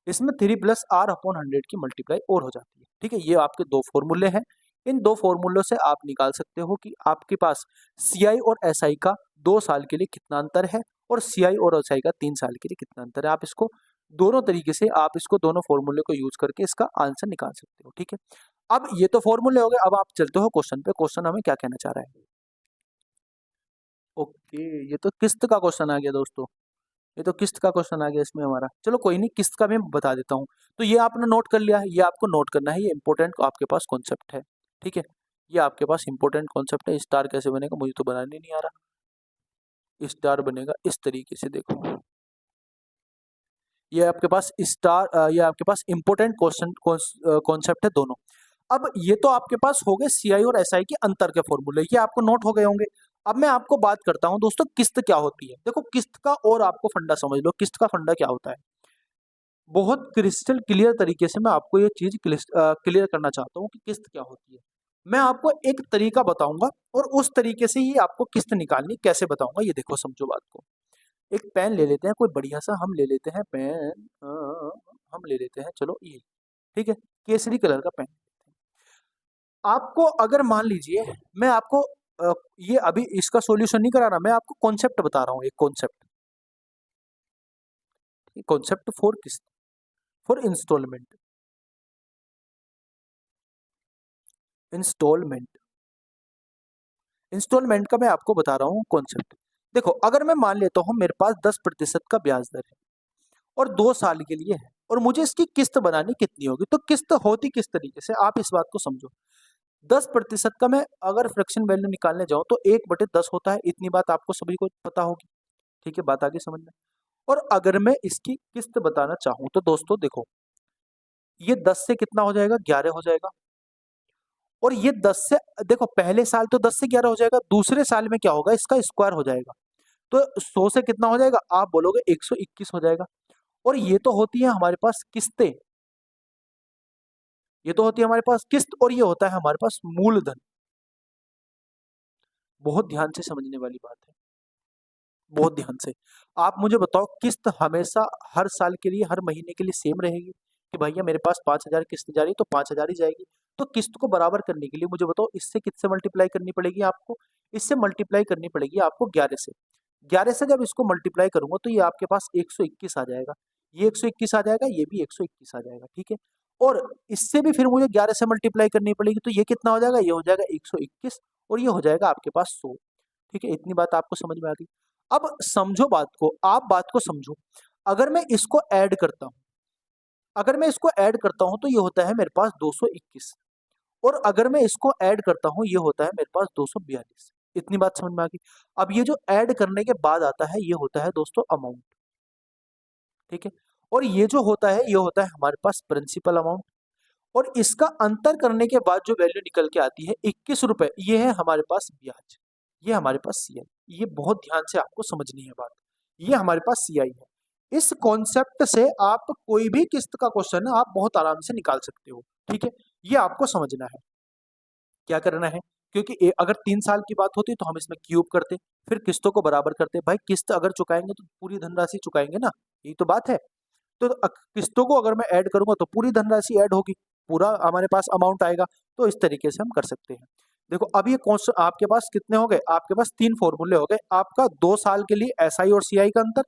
इसमें 3 + R/100 की मल्टीप्लाई और हो जाती है। ठीक है, ये आपके दो फॉर्मूले हैं। इन दो फॉर्मूलों से आप निकाल सकते हो कि आपके पास सीआई और एसआई का 2 साल के लिए कितना अंतर है, और सीआई और एसआई का 3 साल के लिए कितना अंतर है। आप इसको दोनों तरीके से, आप इसको दोनों फॉर्मूले को यूज करके इसका आंसर निकाल सकते हो। ठीक है, अब ये तो फॉर्मूले हो गए। अब आप चलते हो क्वेश्चन पे। क्वेश्चन हमें क्या कहना चाह रहा है। ओके, ये तो किस्त का क्वेश्चन आ गया दोस्तों, ये तो किस्त का क्वेश्चन आ गया इसमें हमारा। चलो कोई नहीं, किस्त का भी मैं बता देता हूँ। तो ये आपने नोट कर लिया है, ये आपको नोट करना है, ये इंपॉर्टेंट आपके पास कॉन्सेप्ट है। ठीक है, ये आपके पास इंपॉर्टेंट कॉन्सेप्ट है। स्टार कैसे बनेगा मुझे तो बनाने नहीं आ रहा। स्टार बनेगा इस तरीके से, देखो ये आपके पास स्टार, ये आपके पास इंपॉर्टेंट क्वेश्चन कॉन्सेप्ट है दोनों। अब ये तो आपके पास हो गए सीआई और एसआई के अंतर के फॉर्मूले, ये आपको नोट हो गए होंगे। अब मैं आपको बात करता हूं दोस्तों किस्त क्या होती है। देखो किस्त का और आपको फंडा समझ लो, किस्त का फंडा क्या होता है। बहुत क्रिस्टल क्लियर तरीके से मैं आपको ये चीज क्लियर करना चाहता हूँ कि किस्त क्या होती है। मैं आपको एक तरीका बताऊंगा और उस तरीके से ही आपको किस्त निकालनी कैसे बताऊंगा, ये देखो समझो बात को। एक पेन ले लेते हैं, कोई बढ़िया सा हम ले लेते हैं पेन, हम ले लेते हैं चलो ये, ठीक है, केसरी कलर का पेन। आपको अगर मान लीजिए मैं आपको ये अभी इसका सॉल्यूशन नहीं करा रहा, मैं आपको कॉन्सेप्ट बता रहा हूँ, एक कॉन्सेप्ट, कॉन्सेप्ट फॉर किस्त, फॉर इंस्टॉलमेंट, इंस्टॉलमेंट, इंस्टॉलमेंट का मैं आपको बता रहा हूँ कॉन्सेप्ट। देखो अगर मैं मान लेता हूँ मेरे पास 10% का ब्याज दर है और 2 साल के लिए है, और मुझे इसकी किस्त बनानी कितनी होगी, तो किस्त होती किस तरीके से, आप इस बात को समझो। 10% का मैं अगर फ्रैक्शन वैल्यू निकालने जाऊं तो 1/10 होता है। इतनी बात आपको सभी को पता होगी। ठीक है, बात आगे समझ में। और अगर मैं इसकी किस्त बताना चाहूं तो दोस्तों देखो, ये 10 से कितना हो जाएगा, 11 हो जाएगा। और ये 10 से देखो, पहले साल तो 10 से 11 हो जाएगा, दूसरे साल में क्या होगा, इसका स्क्वायर हो जाएगा। तो 100 से कितना हो जाएगा, आप बोलोगे 121 हो जाएगा। और ये तो होती है हमारे पास किस्तें, ये तो होती है हमारे पास किस्त, और ये होता है हमारे पास मूलधन। बहुत ध्यान से समझने वाली बात है, बहुत ध्यान से। आप मुझे बताओ, किस्त हमेशा हर साल के लिए, हर महीने के लिए सेम रहेगी कि भैया मेरे पास 5,000 किस्त जा रही तो 5,000 ही जाएगी? तो किस्त को बराबर करने के लिए मुझे बताओ, इससे किससे मल्टीप्लाई करनी पड़ेगी आपको? इससे मल्टीप्लाई करनी पड़ेगी आपको 11 से। 11 से जब इसको मल्टीप्लाई करूंगा तो ये आपके पास 121 आ जाएगा, ये 121 आ जाएगा, ये भी 121 आ जाएगा। ठीक है, और इससे भी फिर मुझे 11 से मल्टीप्लाई करनी पड़ेगी, तो ये कितना हो जाएगा, ये हो जाएगा 121, और ये हो जाएगा आपके पास 100। ठीक है, इतनी बात आपको समझ में आ गई। अब समझो बात को, आप बात को समझो। अगर मैं इसको ऐड करता हूं, अगर मैं इसको ऐड करता हूं तो ये होता है मेरे पास 221, और अगर मैं इसको ऐड करता हूं ये होता है मेरे पास 242। इतनी बात समझ में आ गई। अब ये जो ऐड करने के बाद आता है ये होता है दोस्तों अमाउंट। ठीक है, और ये जो होता है ये होता है हमारे पास प्रिंसिपल अमाउंट। और इसका अंतर करने के बाद जो वैल्यू निकल के आती है 21 रुपए, ये है हमारे पास ब्याज, ये हमारे पास सीआई। ये बहुत ध्यान से आपको समझनी है बात, ये हमारे पास सीआई है। इस कॉन्सेप्ट से आप कोई भी किस्त का क्वेश्चन आप बहुत आराम से निकाल सकते हो। ठीक है, ये आपको समझना है क्या करना है। क्योंकि अगर 3 साल की बात होती तो हम इसमें क्यूब करते, फिर किस्तों को बराबर करते। भाई किस्त अगर चुकाएंगे तो पूरी धनराशि चुकाएंगे ना, यही तो बात है। तो किस्तों को अगर मैं ऐड करूंगा तो पूरी धनराशि ऐड होगी, पूरा हमारे पास अमाउंट आएगा। तो इस तरीके से हम कर सकते हैं। देखो अब ये कौन सा आपके पास कितने हो गए, आपके पास 3 फॉर्मूले हो गए। आपका 2 साल के लिए एसआई और सीआई का अंतर,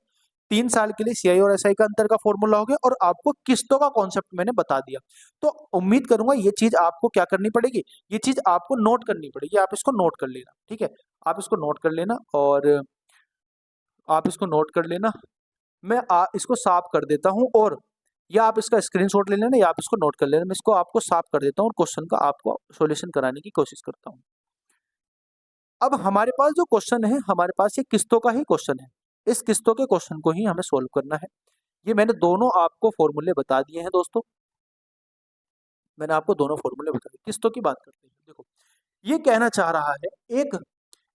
3 साल के लिए सीआई और एसआई का अंतर का फॉर्मूला हो गया, और आपको किस्तों का कॉन्सेप्ट मैंने बता दिया। तो उम्मीद करूंगा ये चीज आपको क्या करनी पड़ेगी, ये चीज आपको नोट करनी पड़ेगी। आप इसको नोट कर लेना, ठीक है, आप इसको नोट कर लेना, और आप इसको नोट कर लेना। मैं इसको साफ कर देता हूं, और या आप इसका स्क्रीनशॉट ले लेना, या आप इसको नोट कर लेना। मैं इसको आपको साफ कर देता हूं और क्वेश्चन का आपको सॉल्यूशन कराने की कोशिश करता हूं। अब हमारे पास जो क्वेश्चन है, हमारे पास ये किस्तों का ही क्वेश्चन है। इस किस्तों के क्वेश्चन को ही हमें सोल्व करना है। ये मैंने दोनों आपको फॉर्मूले बता दिए हैं दोस्तों, मैंने आपको दोनों फॉर्मूले बता दिए। किस्तों की बात करते हैं। देखो ये कहना चाह रहा है, एक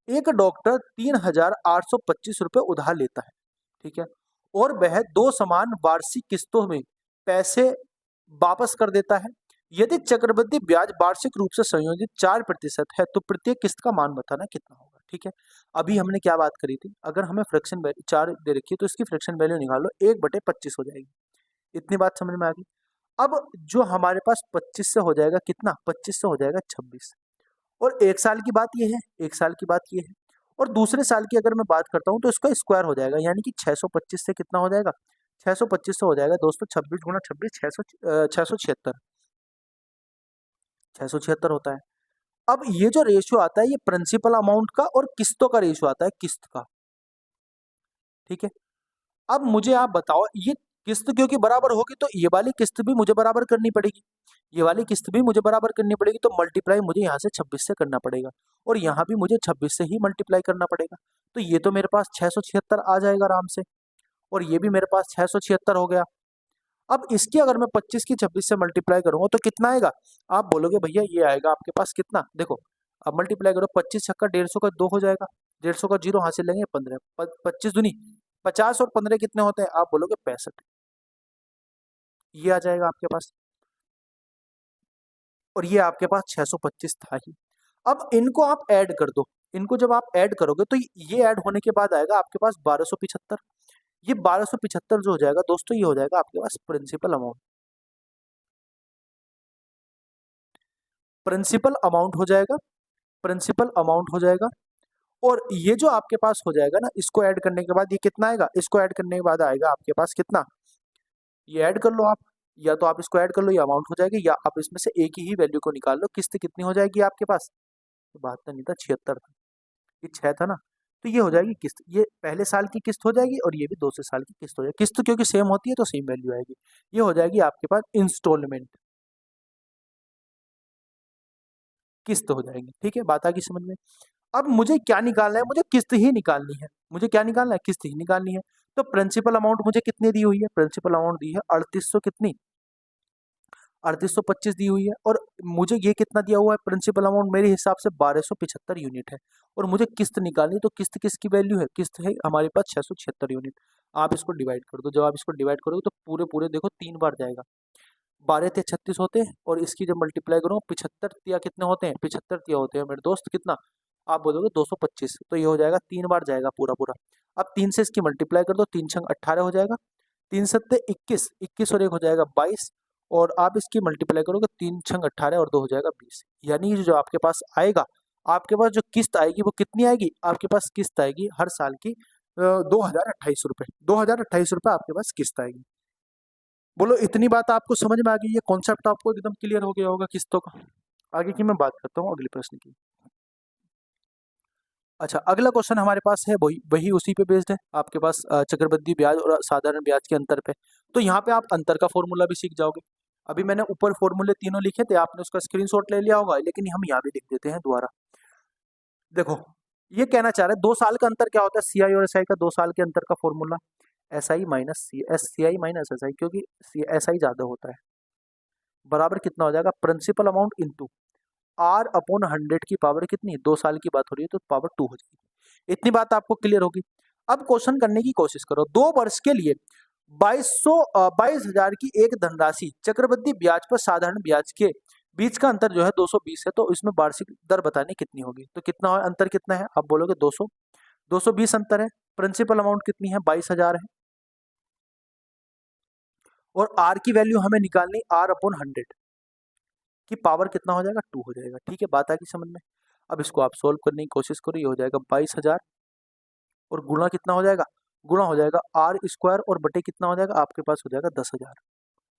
एक डॉक्टर 3,825 रुपए उधार लेता है। ठीक है, और वह 2 समान वार्षिक किस्तों में पैसे वापस कर देता है। यदि चक्रवृद्धि ब्याज वार्षिक रूप से संयोजित 4% है तो प्रत्येक किस्त का मान बताना कितना होगा। ठीक है, अभी हमने क्या बात करी थी, अगर हमें फ्रैक्शन वैल्यू 4 दे रखी है तो इसकी फ्रैक्शन वैल्यू निकालो, 1/25 हो जाएगी। इतनी बात समझ में आ गई। अब जो हमारे पास 25 से हो जाएगा कितना, 25 से हो जाएगा 26। और 1 साल की बात ये है, 1 साल की बात ये है। और दूसरे साल की अगर मैं बात करता हूँ तो इसका स्क्वायर हो जाएगा, यानी कि 625 से कितना हो जाएगा, 625 से हो जाएगा दोस्तों 26 गुना 26, 676, 676 होता है। अब ये जो रेशियो आता है ये प्रिंसिपल अमाउंट का और किस्तों का रेशियो आता है, किस्त का। ठीक है, अब मुझे आप बताओ, ये किस्त क्योंकि बराबर होगी तो ये वाली किस्त भी मुझे बराबर करनी पड़ेगी, ये वाली किस्त भी मुझे बराबर करनी पड़ेगी। तो मल्टीप्लाई मुझे यहाँ से 26 से करना पड़ेगा, और यहाँ भी मुझे 26 से ही मल्टीप्लाई करना पड़ेगा। तो ये तो मेरे पास 676 आ जाएगा आराम से, और ये भी मेरे पास 676 हो गया। अब इसकी अगर मैं 25 की 26 से मल्टीप्लाई करूंगा तो कितना आएगा, आप बोलोगे भैया ये आएगा आपके पास कितना। देखो अब मल्टीप्लाई करो, 25 छक्का 150 का 2 हो जाएगा, 150 का 0 हासिल लेंगे 15, 25 दूनी 50, और 15 कितने होते हैं, आप बोलोगे 65। ये आ जाएगा आपके पास, और ये आपके पास 625 था ही। अब इनको आप ऐड कर दो, इनको जब आप ऐड करोगे तो ये ऐड होने के बाद आएगा आपके पास 1275। ये 1275 जो हो जाएगा दोस्तों, ये हो जाएगा आपके पास प्रिंसिपल अमाउंट, प्रिंसिपल अमाउंट हो जाएगा, प्रिंसिपल अमाउंट हो जाएगा। और ये जो आपके पास हो जाएगा ना, इसको ऐड करने के बाद ये कितना आएगा, इसको ऐड करने के बाद आएगा आपके पास कितना, ये ऐड कर लो आप, या तो आप इसको ऐड कर लो, ये अमाउंट हो जाएगी, या आप इसमें से एक ही वैल्यू को निकाल लो। किस्त कितनी हो जाएगी आपके पास, 72 नहीं था 76 था, ये 6 था ना। तो ये हो जाएगी किस्त, ये पहले साल की किस्त हो जाएगी, और ये भी दूसरे साल की किस्त हो जाएगी। किस्त क्योंकि सेम होती है तो सेम वैल्यू आएगी। ये हो जाएगी आपके पास इंस्टॉलमेंट। किस्त हो जाएंगे। ठीक है, बात आ गई समझ में। अब मुझे क्या निकालना है, मुझे किस्त ही निकालनी है। मुझे क्या निकालना है, किस्त ही निकालनी है। तो प्रिंसिपल अमाउंट मुझे कितनी दी हुई है, प्रिंसिपल अमाउंट दी है 3800 कितनी 3825 दी हुई है। और मुझे ये कितना दिया हुआ है, प्रिंसिपल अमाउंट मेरे हिसाब से 1275 यूनिट है। और मुझे किस्त निकालनी, तो किस्त किसकी वैल्यू है, किस्त है हमारे पास 676 यूनिट। आप इसको डिवाइड कर दो, जब आप इसको डिवाइड करोगे तो पूरे पूरे देखो 3 बार जाएगा। 12 तिया 36 होते हैं, और इसकी जब मल्टीप्लाई करो 75 तिया कितने होते हैं, 75 तिया होते हैं मेरे दोस्त कितना, आप बोलोगे 225। तो ये हो जाएगा 3 बार जाएगा पूरा पूरा। अब 3 से इसकी मल्टीप्लाई कर दो, 3 छंग 18 हो जाएगा, 3 सत्ते 21, 21 और 1 हो जाएगा 22। और आप इसकी मल्टीप्लाई करोगे, 3 छंग 18 और 2 हो जाएगा 20। यानी जो आपके पास आएगा, आपके पास जो किस्त आएगी वो कितनी आएगी, आपके पास किस्त आएगी हर साल की 2028 रुपये, 2028 रुपये आपके पास किस्त आएगी। बोलो इतनी बात आपको समझ में आ गई, ये कॉन्सेप्ट आपको एकदम क्लियर हो गया होगा किस्तों का। आगे की मैं बात करता हूँ अगले प्रश्न की। अच्छा, अगला क्वेश्चन हमारे पास है वही वही उसी पे बेस्ड है आपके पास, चक्रवृद्धि ब्याज और साधारण ब्याज के अंतर पे। तो यहाँ पे आप अंतर का फॉर्मूला भी सीख जाओगे। अभी मैंने ऊपर फॉर्मूले तीनों लिखे थे, आपने उसका स्क्रीनशॉट ले लिया होगा, लेकिन हम यहाँ भी लिख देते हैं दोबारा। देखो, ये कहना चाह रहे हैं 2 साल का अंतर क्या होता है, सीआई और एसआई का 2 साल के अंतर का formula SI minus CI minus SI, क्योंकि एसआई ज्यादा होता है, बराबर कितना हो जाएगा, principal amount into R upon 100 की पावर कितनी, 2 साल की बात हो रही है तो पावर 2 हो जाएगी। इतनी बात आपको क्लियर होगी। अब क्वेश्चन करने की कोशिश करो, 2 वर्ष के लिए 22,000 की एक धनराशि चक्रवृद्धि ब्याज पर साधारण ब्याज के बीच का अंतर जो है 220 है, तो इसमें वार्षिक दर बतानी कितनी होगी। तो कितना है अंतर, कितना है, आप बोलोगे 200, 220 अंतर है। प्रिंसिपल अमाउंट कितनी है, 22,000 है। और आर की वैल्यू हमें निकालनी, आर अपॉन 100 की पावर कितना हो जाएगा, 2 हो जाएगा। ठीक है, बात आ गई समझ में। अब इसको आप सोल्व करने की कोशिश करो, ये हो जाएगा 22,000 और गुणा कितना हो जाएगा, गुणा हो जाएगा आर स्क्वायर और बटे कितना हो जाएगा, आपके पास हो जाएगा 10,000।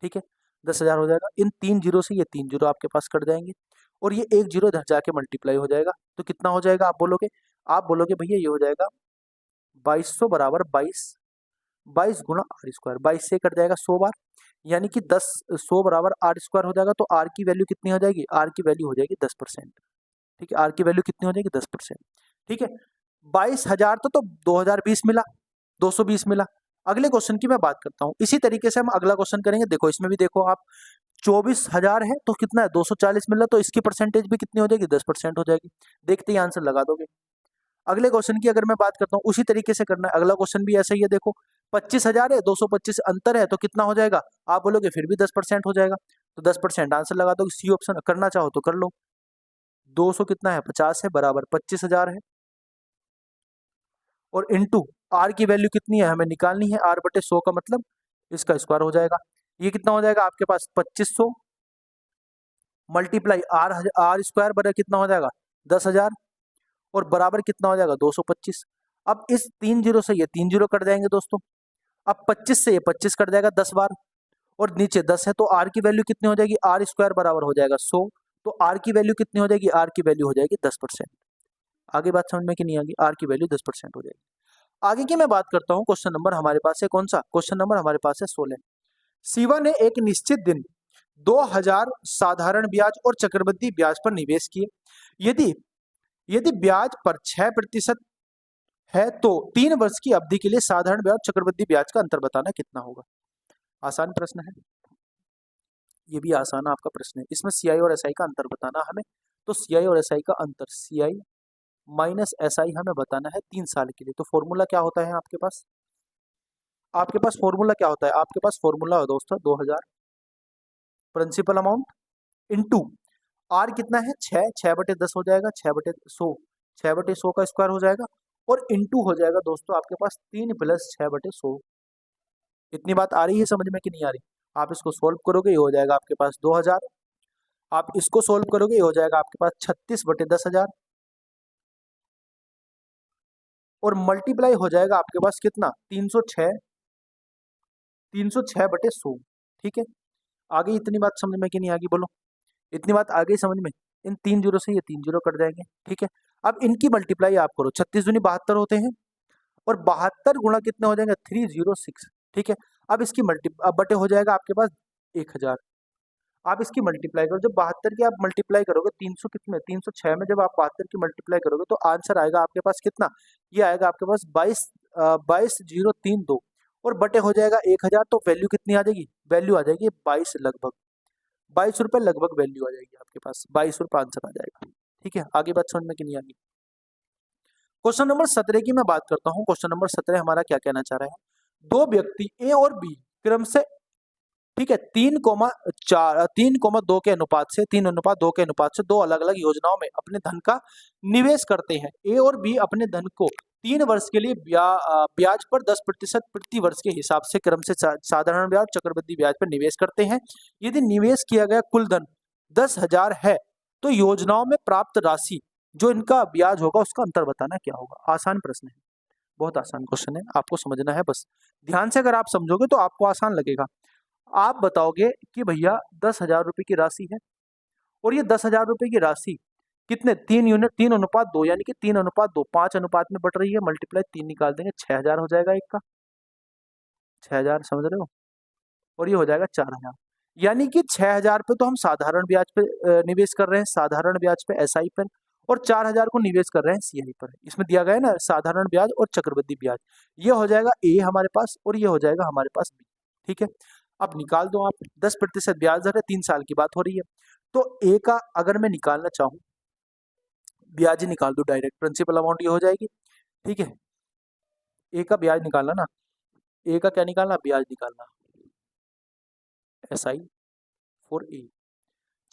ठीक है, 10,000 हो जाएगा। इन 3 जीरो से ये 3 जीरो आपके पास कट जाएंगे, और ये 1 जीरो इधर जाके मल्टीप्लाई हो जाएगा। तो कितना हो जाएगा, आप बोलोगे भैया ये हो जाएगा 2200 बराबर 22 गुणा आर स्क्वायर, 22 से कट जाएगा 100 बार, यानी कि 100 बराबर आर स्क्वायर हो जाएगा। तो आर की वैल्यू कितनी हो जाएगी, आर की वैल्यू हो जाएगी 10%। ठीक है, आर की वैल्यू कितनी हो जाएगी, 10%। ठीक है, 22,000 तो 2020 मिला, 220 मिला। अगले क्वेश्चन की मैं बात करता हूँ, इसी तरीके से हम अगला क्वेश्चन करेंगे। देखो इसमें भी देखो आप, 24,000 है तो कितना है, 240 मिला, तो इसकी परसेंटेज भी कितनी हो जाएगी, 10% हो जाएगी। देखते ही आंसर लगा दोगे। अगले क्वेश्चन की अगर मैं बात करता हूँ, उसी तरीके से करना है। अगला क्वेश्चन भी ऐसा ही है, देखो 25,000 है, 225 अंतर है, तो कितना हो जाएगा, आप बोलोगे फिर भी 10% हो जाएगा। तो 10% आंसर लगा दो, सी ऑप्शन। करना चाहो तो कर लो। 200 कितना है, 50 है, बराबर 25,000 है, और इंटू आर की वैल्यू कितनी है हमें निकालनी है, आर बटे 100 का मतलब इसका स्क्वायर हो जाएगा। ये कितना हो जाएगा आपके पास, 2500 मल्टीप्लाई आर, आर स्क्वायर बटे कितना हो जाएगा, 10,000, और बराबर कितना हो जाएगा, 225। अब इस 3 जीरो से ये 3 जीरो कट जाएंगे दोस्तों। अब 25 से ये 25 कट जाएगा 10 बार, और नीचे 10 है, तो आर की वैल्यू कितनी हो जाएगी, आर स्क्वायर बराबर हो जाएगा 100। तो आर की वैल्यू कितनी हो जाएगी, आर की वैल्यू हो जाएगी 10%। आगे बात समझ में कि नहीं आगे, आर की वैल्यू 10% हो जाएगी। आगे की मैं बात करता हूँ, क्वेश्चन नंबर हमारे पास है कौन सा, क्वेश्चन नंबर हमारे पास है 16। शिवा ने एक निश्चित दिन 2,000 साधारण ब्याज और चक्रवृद्धि ब्याज पर निवेश किए। यदि यदि ब्याज पर 6% है, तो 3 वर्ष की अवधि के लिए साधारण ब्याज चक्रवृद्धि ब्याज का अंतर बताना कितना होगा। आसान प्रश्न है, ये भी आसान आपका प्रश्न है। इसमें सीआई और एसआई का अंतर बताना हमें। तो सीआई और एसआई का अंतर, सीआई माइनस एसआई हमें बताना है 3 साल के लिए। तो फॉर्मूला क्या होता है आपके पास फॉर्मूला क्या होता है, आपके पास फॉर्मूला है दोस्तों 2000 प्रिंसिपल अमाउंट इंटू आर कितना है, 6 बटे 10 हो जाएगा, 6 बटे 100, 6 बटे 100 का स्क्वायर हो जाएगा, और इंटू हो जाएगा दोस्तों आपके पास 3 प्लस 6 बटे 100। इतनी बात आ रही है समझ में कि नहीं आ रही। आप इसको सोल्व करोगे, ये हो जाएगा आपके पास 2000। आप इसको सोल्व करोगे, ये हो जाएगा आपके पास 36 बटे 10,000, और मल्टीप्लाई हो जाएगा आपके पास कितना, 306 बटे 100। ठीक है, आगे इतनी बात समझ में कि नहीं आगे, बोलो इतनी बात आ गई समझ में। इन 3 जीरो से ये 3 जीरो कट जाएंगे। ठीक है, अब इनकी मल्टीप्लाई आप करो, 36 दूनी 72 होते हैं, और 72 गुणा कितने हो जाएंगे, 306। ठीक है, अब इसकी अब बटे हो जाएगा आपके पास 1000। आप इसकी मल्टीप्लाई करो, जब 72 की आप मल्टीप्लाई करोगे 300 कितने 306 में जब आप 72 की मल्टीप्लाई करोगे तो आंसर आएगा आपके पास कितना, ये आएगा आपके पास 22,032 और बटे हो जाएगा 1000, तो वैल्यू कितनी आ जाएगी, वैल्यू आ जाएगी 22 लगभग 22 रुपए लगभग वैल्यू आ जाएगी आपके पास, 22 रुपए आंसर आ जाएगा। ठीक है, आगे बात समझ में कि नहीं आएगी। क्वेश्चन नंबर 17 की मैं बात करता हूँ। क्वेश्चन नंबर 17 हमारा क्या कहना चाह रहा है, दो व्यक्ति ए और बी क्रम से, ठीक है, 3,2 के अनुपात से 3:2 के अनुपात से दो अलग अलग योजनाओं में अपने धन का निवेश करते हैं। ए और बी अपने धन को 3 वर्ष के लिए ब्याज पर 10% प्रति वर्ष के हिसाब से क्रम से साधारण ब्याज चक्रवृद्धि ब्याज पर निवेश करते हैं। यदि निवेश किया गया कुल धन 10,000 है तो योजनाओं में प्राप्त राशि जो इनका ब्याज होगा उसका अंतर बताना क्या होगा। आसान प्रश्न है, बहुत आसान क्वेश्चन है, आपको समझना है बस ध्यान से। अगर आप समझोगे तो आपको आसान लगेगा। आप बताओगे कि भैया 10,000 रुपए की राशि है और ये 10,000 रुपए की राशि कितने 3:2 यानी कि 3:2 5 अनुपात में बढ़ रही है, मल्टीप्लाई 3 निकाल देंगे 6,000 हो जाएगा, एक का 6,000 समझ रहे हो, और ये हो जाएगा 4,000। यानी कि 6,000 पे तो हम साधारण ब्याज पे निवेश कर रहे हैं, साधारण ब्याज पे एसआई पर, और 4,000 को निवेश कर रहे हैं सीआई पर। इसमें दिया गया है ना साधारण ब्याज और चक्रवृद्धि ब्याज, ये हो जाएगा ए हमारे पास और ये हो जाएगा हमारे पास बी। ठीक है, अब निकाल दो आप, 10% ब्याज दर है, 3 साल की बात हो रही है, तो ए का अगर मैं निकालना चाहूँ ब्याज ही निकाल दो डायरेक्ट, प्रिंसिपल अमाउंट ये हो जाएगी। ठीक है, ए का ब्याज निकालना ना, ए का क्या निकालना, ब्याज निकालना, SI for a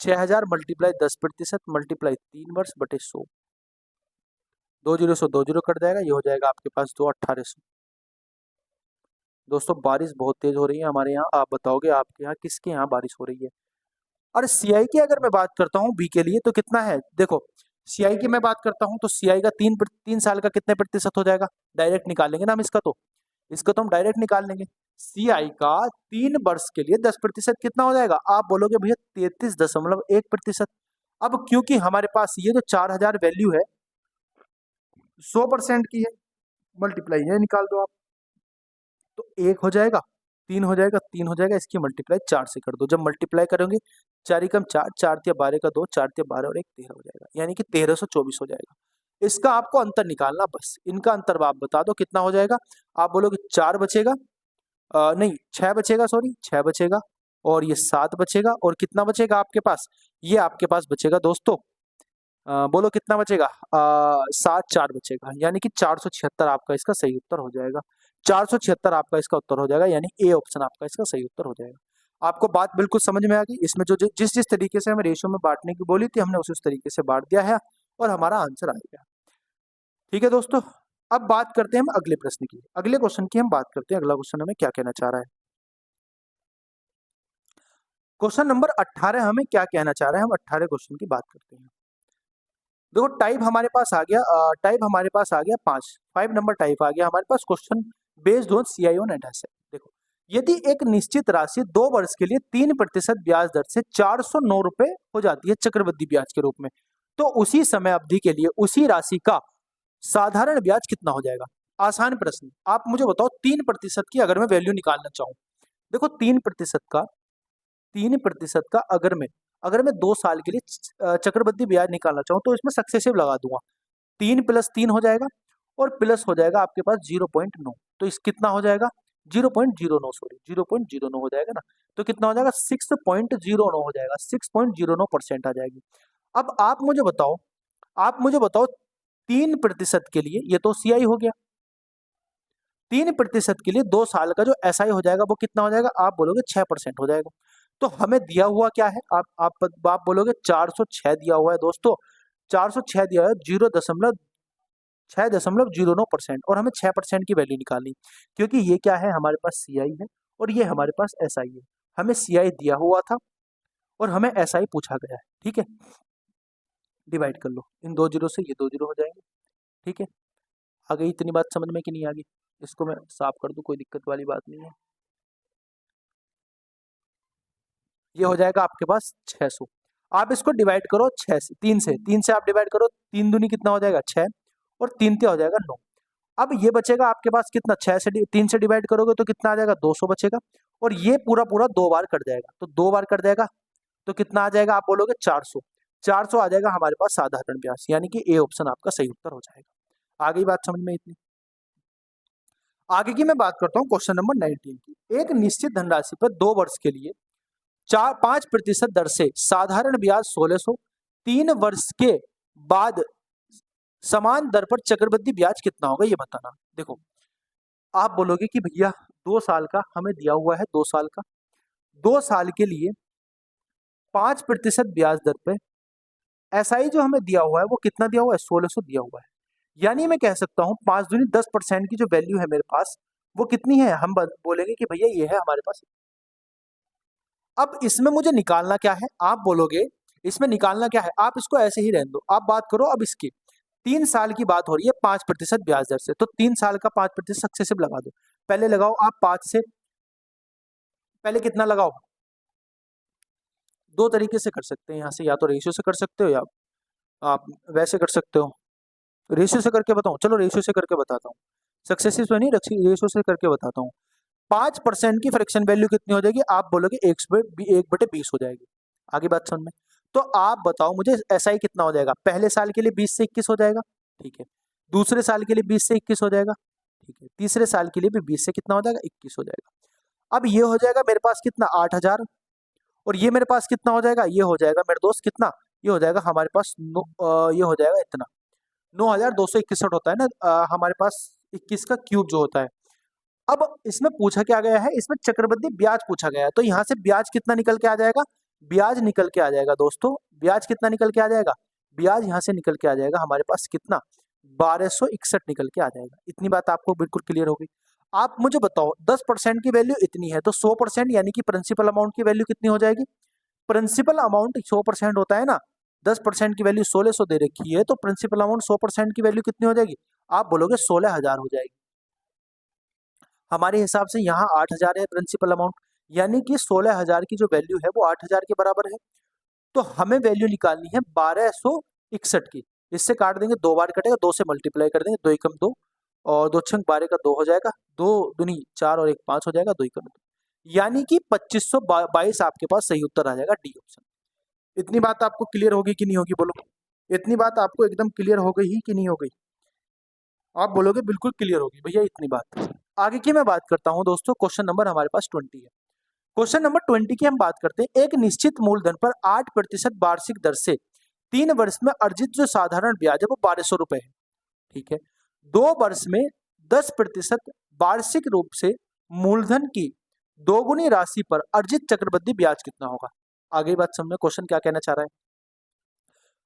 6,000 multiply 10% multiply 3 वर्ष बटे 100, 2 से 2 कट जाएगा, ये हो जाएगा आपके पास 2,1800। दोस्तों बारिश बहुत तेज हो रही है हमारे यहाँ, आप बताओगे आपके यहाँ किसके यहाँ बारिश हो रही है। और सीआई की अगर मैं बात करता हूँ बी के लिए तो कितना है, देखो सीआई की मैं बात करता हूँ तो सीआई का 3 साल का कितने प्रतिशत हो जाएगा, डायरेक्ट निकालेंगे ना हम इसका तो हम डायरेक्ट निकाल लेंगे। सीआई का 3 वर्ष के लिए 10% कितना हो जाएगा, आप बोलोगे भैया 33.1%। अब क्योंकि हमारे पास ये जो 4,000 वैल्यू है 100% की है, मल्टीप्लाई ये निकाल दो आप, तो 1 हो जाएगा, 3 हो जाएगा, 3 हो जाएगा, इसकी मल्टीप्लाई 4 से कर दो। जब मल्टीप्लाई करोगे 4 कम 4, 4 तिया 12 का 2, 4 तिया 12 और 1 13 हो जाएगा, यानी कि 1324 हो जाएगा। इसका आपको अंतर निकालना, बस इनका अंतर आप बता दो कितना हो जाएगा। आप बोलोगे 4 बचेगा, नहीं 6 बचेगा, सॉरी 6 बचेगा, और ये 7 बचेगा, और कितना बचेगा आपके पास, ये आपके पास बचेगा दोस्तों, बोलो कितना बचेगा, 7 4 बचेगा, यानी कि 476 आपका इसका सही उत्तर हो जाएगा। 476 आपका इसका उत्तर हो जाएगा, यानी ए ऑप्शन आपका इसका सही उत्तर हो जाएगा। आपको बात बिल्कुल समझ में आ गई, इसमें जो जिस जिस तरीके से हमें रेशियो में बांटने की बोली थी हमने उस तरीके से बांट दिया है और हमारा आंसर आ गया। ठीक है दोस्तों, अब बात करते हैं हम अगले प्रश्न की, अगले क्वेश्चन की हम बात करते हैं। अगला क्वेश्चन हमें क्या कहना चाह रहा है, क्वेश्चन नंबर 18 हमें क्या कहना चाह रहा है, हम 18 क्वेश्चन की बात करते हैं। देखो टाइप हमारे पास आ गया, टाइप हमारे पास आ गया 5 नंबर टाइप आ गया हमारे पास, question based on CI on एडहसेंट। देखो यदि एक निश्चित राशि 2 वर्ष के लिए 3% ब्याज दर से 409 रुपए हो जाती है चक्रवृद्धि ब्याज के रूप में, तो उसी समय अवधि के लिए उसी राशि का साधारण ब्याज कितना हो जाएगा। आसान प्रश्न, आप मुझे बताओ 3% की अगर मैं वैल्यू निकालना चाहूँ, देखो 3% का अगर मैं 2 साल के लिए चक्रवृद्धि ब्याज निकालना चाहूँ तो इसमें सक्सेसिव लगा दूंगा, 3 + 3 हो जाएगा और प्लस हो जाएगा आपके पास 0.9, तो इस कितना हो जाएगा 0.09, सॉरी 0.09 हो जाएगा ना, तो कितना हो जाएगा 6.09 हो जाएगा, 6.09% आ जाएगी। अब आप मुझे बताओ 3% के लिए, ये तो सीआई हो गया, 3% के लिए 2 साल का जो एसआई हो जाएगा वो कितना हो जाएगा, आप बोलोगे 6% हो जाएगा। तो हमें दिया हुआ क्या है, आप बोलोगे 406 दिया हुआ है दोस्तों, 406 दिया है, 6.09%, और हमें 6% की वैल्यू निकालनी, क्योंकि ये क्या है हमारे पास सीआई है और ये हमारे पास एसआई है। हमें सीआई दिया हुआ था और हमें एसआई पूछा गया है। ठीक है, डिवाइड कर लो, इन 2 जीरो से ये 2 जीरो हो जाएंगे। ठीक है, आ गई इतनी बात समझ में कि नहीं आ गई, इसको मैं साफ कर दूं, कोई दिक्कत वाली बात नहीं है। ये हो जाएगा आपके पास 600, आप इसको डिवाइड करो 6 से, 3 से आप डिवाइड करो, 3 दूनी कितना हो जाएगा 6 और 3 हो जाएगा 9। अब ये बचेगा आपके पास कितना, 3 से डिवाइड करोगे तो कितना आ जाएगा 200 बचेगा, और ये पूरा 2 बार कट जाएगा, तो 2 बार कट जाएगा तो कितना आ जाएगा, आप बोलोगे 400। 400 आ जाएगा हमारे पास साधारण ब्याज, यानी कि ए ऑप्शन आपका सही उत्तर हो जाएगा। आगे बात समझ में इतनी। आगे की मैं बात करता हूँ क्वेश्चन नंबर 19 की। एक निश्चित धनराशि पर 2 वर्ष के लिए 5% दर से साधारण ब्याज 1600, 3 वर्ष के बाद समान दर पर चक्रवृद्धि ब्याज कितना होगा ये बताना। देखो, आप बोलोगे कि भैया 2 साल का हमें दिया हुआ है, 2 साल का, 2 साल के लिए 5% ब्याज दर पे एसआई जो हमें दिया हुआ है वो कितना दिया हुआ है, 1600 दिया हुआ है। यानी मैं कह सकता हूँ 5 दूनी 10% की जो वैल्यू है मेरे पास वो कितनी है, हम बोलेंगे कि भैया ये है हमारे पास। अब इसमें मुझे निकालना क्या है, आप बोलोगे इसमें निकालना क्या है, आप इसको ऐसे ही रहने दो, आप बात करो अब इसकी। 3 साल की बात हो रही है 5% ब्याज दर से, तो 3 साल का 5% सक्सेसिव लगा दो। पहले लगाओ आप 5 से, पहले कितना लगाओ, 2 तरीके से कर सकते हैं यहाँ से, या तो रेशियो से कर सकते हो या आप वैसे कर सकते हो। रेशियो से करके बताऊं, चलो रेशियो से करके बताता हूँ, सक्सेसिव तो नहीं, रेशियो से करके बताता हूँ। 5% की फ्रैक्शन वैल्यू कितनी हो जाएगी, आप बोलोगे 1/20 हो जाएगी। आगे बात समझ में। तो आप बताओ मुझे एसआई कितना हो जाएगा, पहले साल के लिए 20 से 21 हो जाएगा, ठीक है। दूसरे साल के लिए 20 से 21 हो जाएगा, ठीक है। तीसरे साल के लिए भी 20 से कितना हो जाएगा, 21 हो जाएगा। अब ये हो जाएगा मेरे पास कितना, 8000, और ये मेरे पास कितना हो जाएगा, ये हो जाएगा मेरे दोस्त कितना, ये हो जाएगा हमारे पास ये हो जाएगा इतना 9261 होता है ना हमारे पास 21 का क्यूब जो होता है। अब इसमें पूछा क्या गया है, इसमें चक्रवृद्धि ब्याज पूछा गया है, तो यहाँ से ब्याज कितना निकल के आ जाएगा, ब्याज निकल के आ जाएगा दोस्तों, ब्याज कितना निकल के आ जाएगा, ब्याज यहाँ से निकल के आ जाएगा हमारे पास कितना, 1261 निकल के आ जाएगा। इतनी बात आपको बिल्कुल क्लियर होगी। आप मुझे बताओ 10% की वैल्यू इतनी है, तो 100% यानी कि प्रिंसिपल अमाउंट की वैल्यू कितनी हो जाएगी, प्रिंसिपल अमाउंट 100% होता है ना, 10% की वैल्यू 1600 दे रखी है, तो प्रिंसिपल अमाउंट 100% की वैल्यू कितनी हो जाएगी, आप बोलोगे 16000 हो जाएगी। हमारे हिसाब से यहाँ 8000 है प्रिंसिपल अमाउंट, यानी कि 16000 की जो वैल्यू है वो 8000 के बराबर है। तो हमें वैल्यू निकालनी है 1261 की, इससे काट देंगे, 2 बार कटेगा, 2 से मल्टीप्लाई कर देंगे, 2 एकम 2 और 2 छंग 12 का 2 हो जाएगा, 2 दूनी 4 और 1 5 हो जाएगा, 2 एकम 2, यानी कि 2522 आपके पास सही उत्तर आ जाएगा, डी ऑप्शन। इतनी बात आपको क्लियर होगी कि नहीं होगी, बोलो। इतनी बात आपको एकदम क्लियर हो गई ही कि नहीं हो गई, आप बोलोगे बिल्कुल क्लियर होगी भैया इतनी बात। आगे की मैं बात करता हूं दोस्तों, क्वेश्चन नंबर हमारे पास 20 है। क्वेश्चन नंबर 20 की हम बात करते हैं। एक निश्चित मूलधन पर 8% वार्षिक दर से 3 वर्ष में अर्जित जो साधारण ब्याज है वो 1200 रुपए है, ठीक है। 2 वर्ष में 10% वार्षिक रूप से मूलधन की दोगुनी राशि पर अर्जित चक्रवृद्धि ब्याज कितना होगा। आगे बात समझ में, क्वेश्चन क्या कहना चाह रहा है,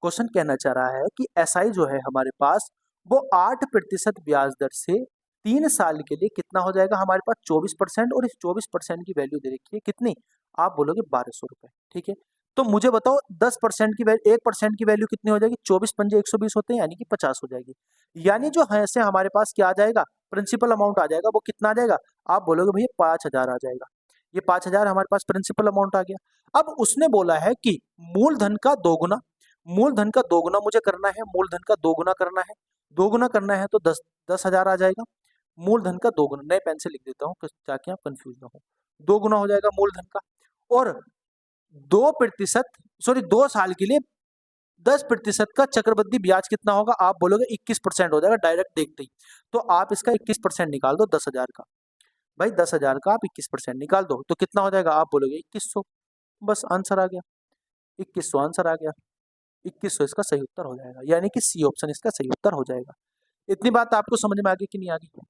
क्वेश्चन कहना चाह रहा है कि एसआई जो है हमारे पास वो 8% ब्याज दर से 3 साल के लिए कितना हो जाएगा हमारे पास 24%, और इस 24% की वैल्यू दे रखी है कितनी, आप बोलोगे 1200 रुपए, ठीक है। तो मुझे बताओ 10% की वैल्यू, 1% की वैल्यू कितनी हो जाएगी, 24 पंजे 120 होते हैं, यानी कि 50 हो जाएगी। यानी जो है से हमारे पास क्या आ जाएगा, प्रिंसिपल अमाउंट आ जाएगा, वो कितना आ जाएगा, आप बोलोगे भैया 5000 आ जाएगा। ये 5000 हमारे पास प्रिंसिपल अमाउंट आ गया। अब उसने बोला है कि मूलधन का दोगुना, मूलधन का दोगुना मुझे करना है, मूलधन का दोगुना करना है, दोगुना करना है तो 10,000 आ जाएगा। मूलधन का दोगुना, नए पेन से लिख देता हूँ ताकि आप कंफ्यूज ना हो, दोगुना हो जाएगा मूलधन का, और 2%, सॉरी 2 साल के लिए 10% का चक्रवृद्धि ब्याज कितना होगा, आप बोलोगे 21% हो जाएगा डायरेक्ट देखते ही। तो आप इसका 21% निकाल दो 10,000 का, भाई 10,000 का आप 21% निकाल दो तो कितना हो जाएगा, आप बोलोगे 2100, बस आंसर आ गया, 2100 आंसर आ गया, 2100 इसका सही उत्तर हो जाएगा, यानी कि सी ऑप्शन इसका सही उत्तर हो जाएगा। इतनी बात आपको समझ में आ गई कि नहीं आ गई।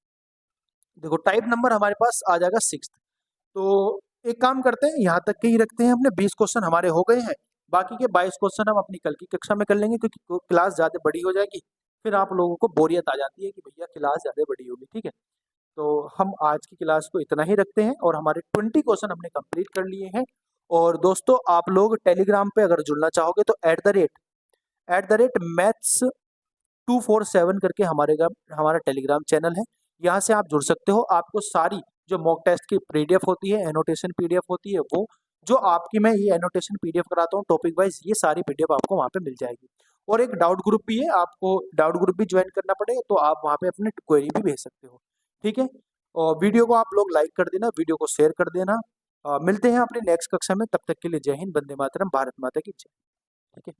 देखो टाइप नंबर हमारे पास आ जाएगा 6। तो एक काम करते हैं, यहाँ तक के ही रखते हैं, अपने 20 क्वेश्चन हमारे हो गए हैं, बाकी के 22 क्वेश्चन हम अपनी कल की कक्षा में कर लेंगे, क्योंकि क्लास ज़्यादा बड़ी हो जाएगी, फिर आप लोगों को बोरियत आ जाती है कि भैया क्लास ज़्यादा बड़ी होगी, ठीक है। तो हम आज की क्लास को इतना ही रखते हैं, और हमारे 20 क्वेश्चन हमने कंप्लीट कर लिए हैं। और दोस्तों आप लोग टेलीग्राम पे अगर जुड़ना चाहोगे तो @मैथ्स 247 करके हमारा टेलीग्राम चैनल है, यहाँ से आप जुड़ सकते हो। आपको सारी जो मॉक टेस्ट की पीडीएफ होती है, एनोटेशन पीडीएफ होती है, वो जो आपकी मैं ये एनोटेशन पीडीएफ कराता हूँ टॉपिक वाइज, ये सारी पीडीएफ आपको वहाँ पे मिल जाएगी। और एक डाउट ग्रुप भी है, आपको डाउट ग्रुप भी ज्वाइन करना पड़ेगा, तो आप वहाँ पे अपनी क्वेरी भी भेज सकते हो, ठीक है। और वीडियो को आप लोग लाइक कर देना, वीडियो को शेयर कर देना, मिलते हैं अपने नेक्स्ट कक्षा में, तब तक के लिए जय हिंद, वंदे मातरम, भारत माता की जय। ठीक है।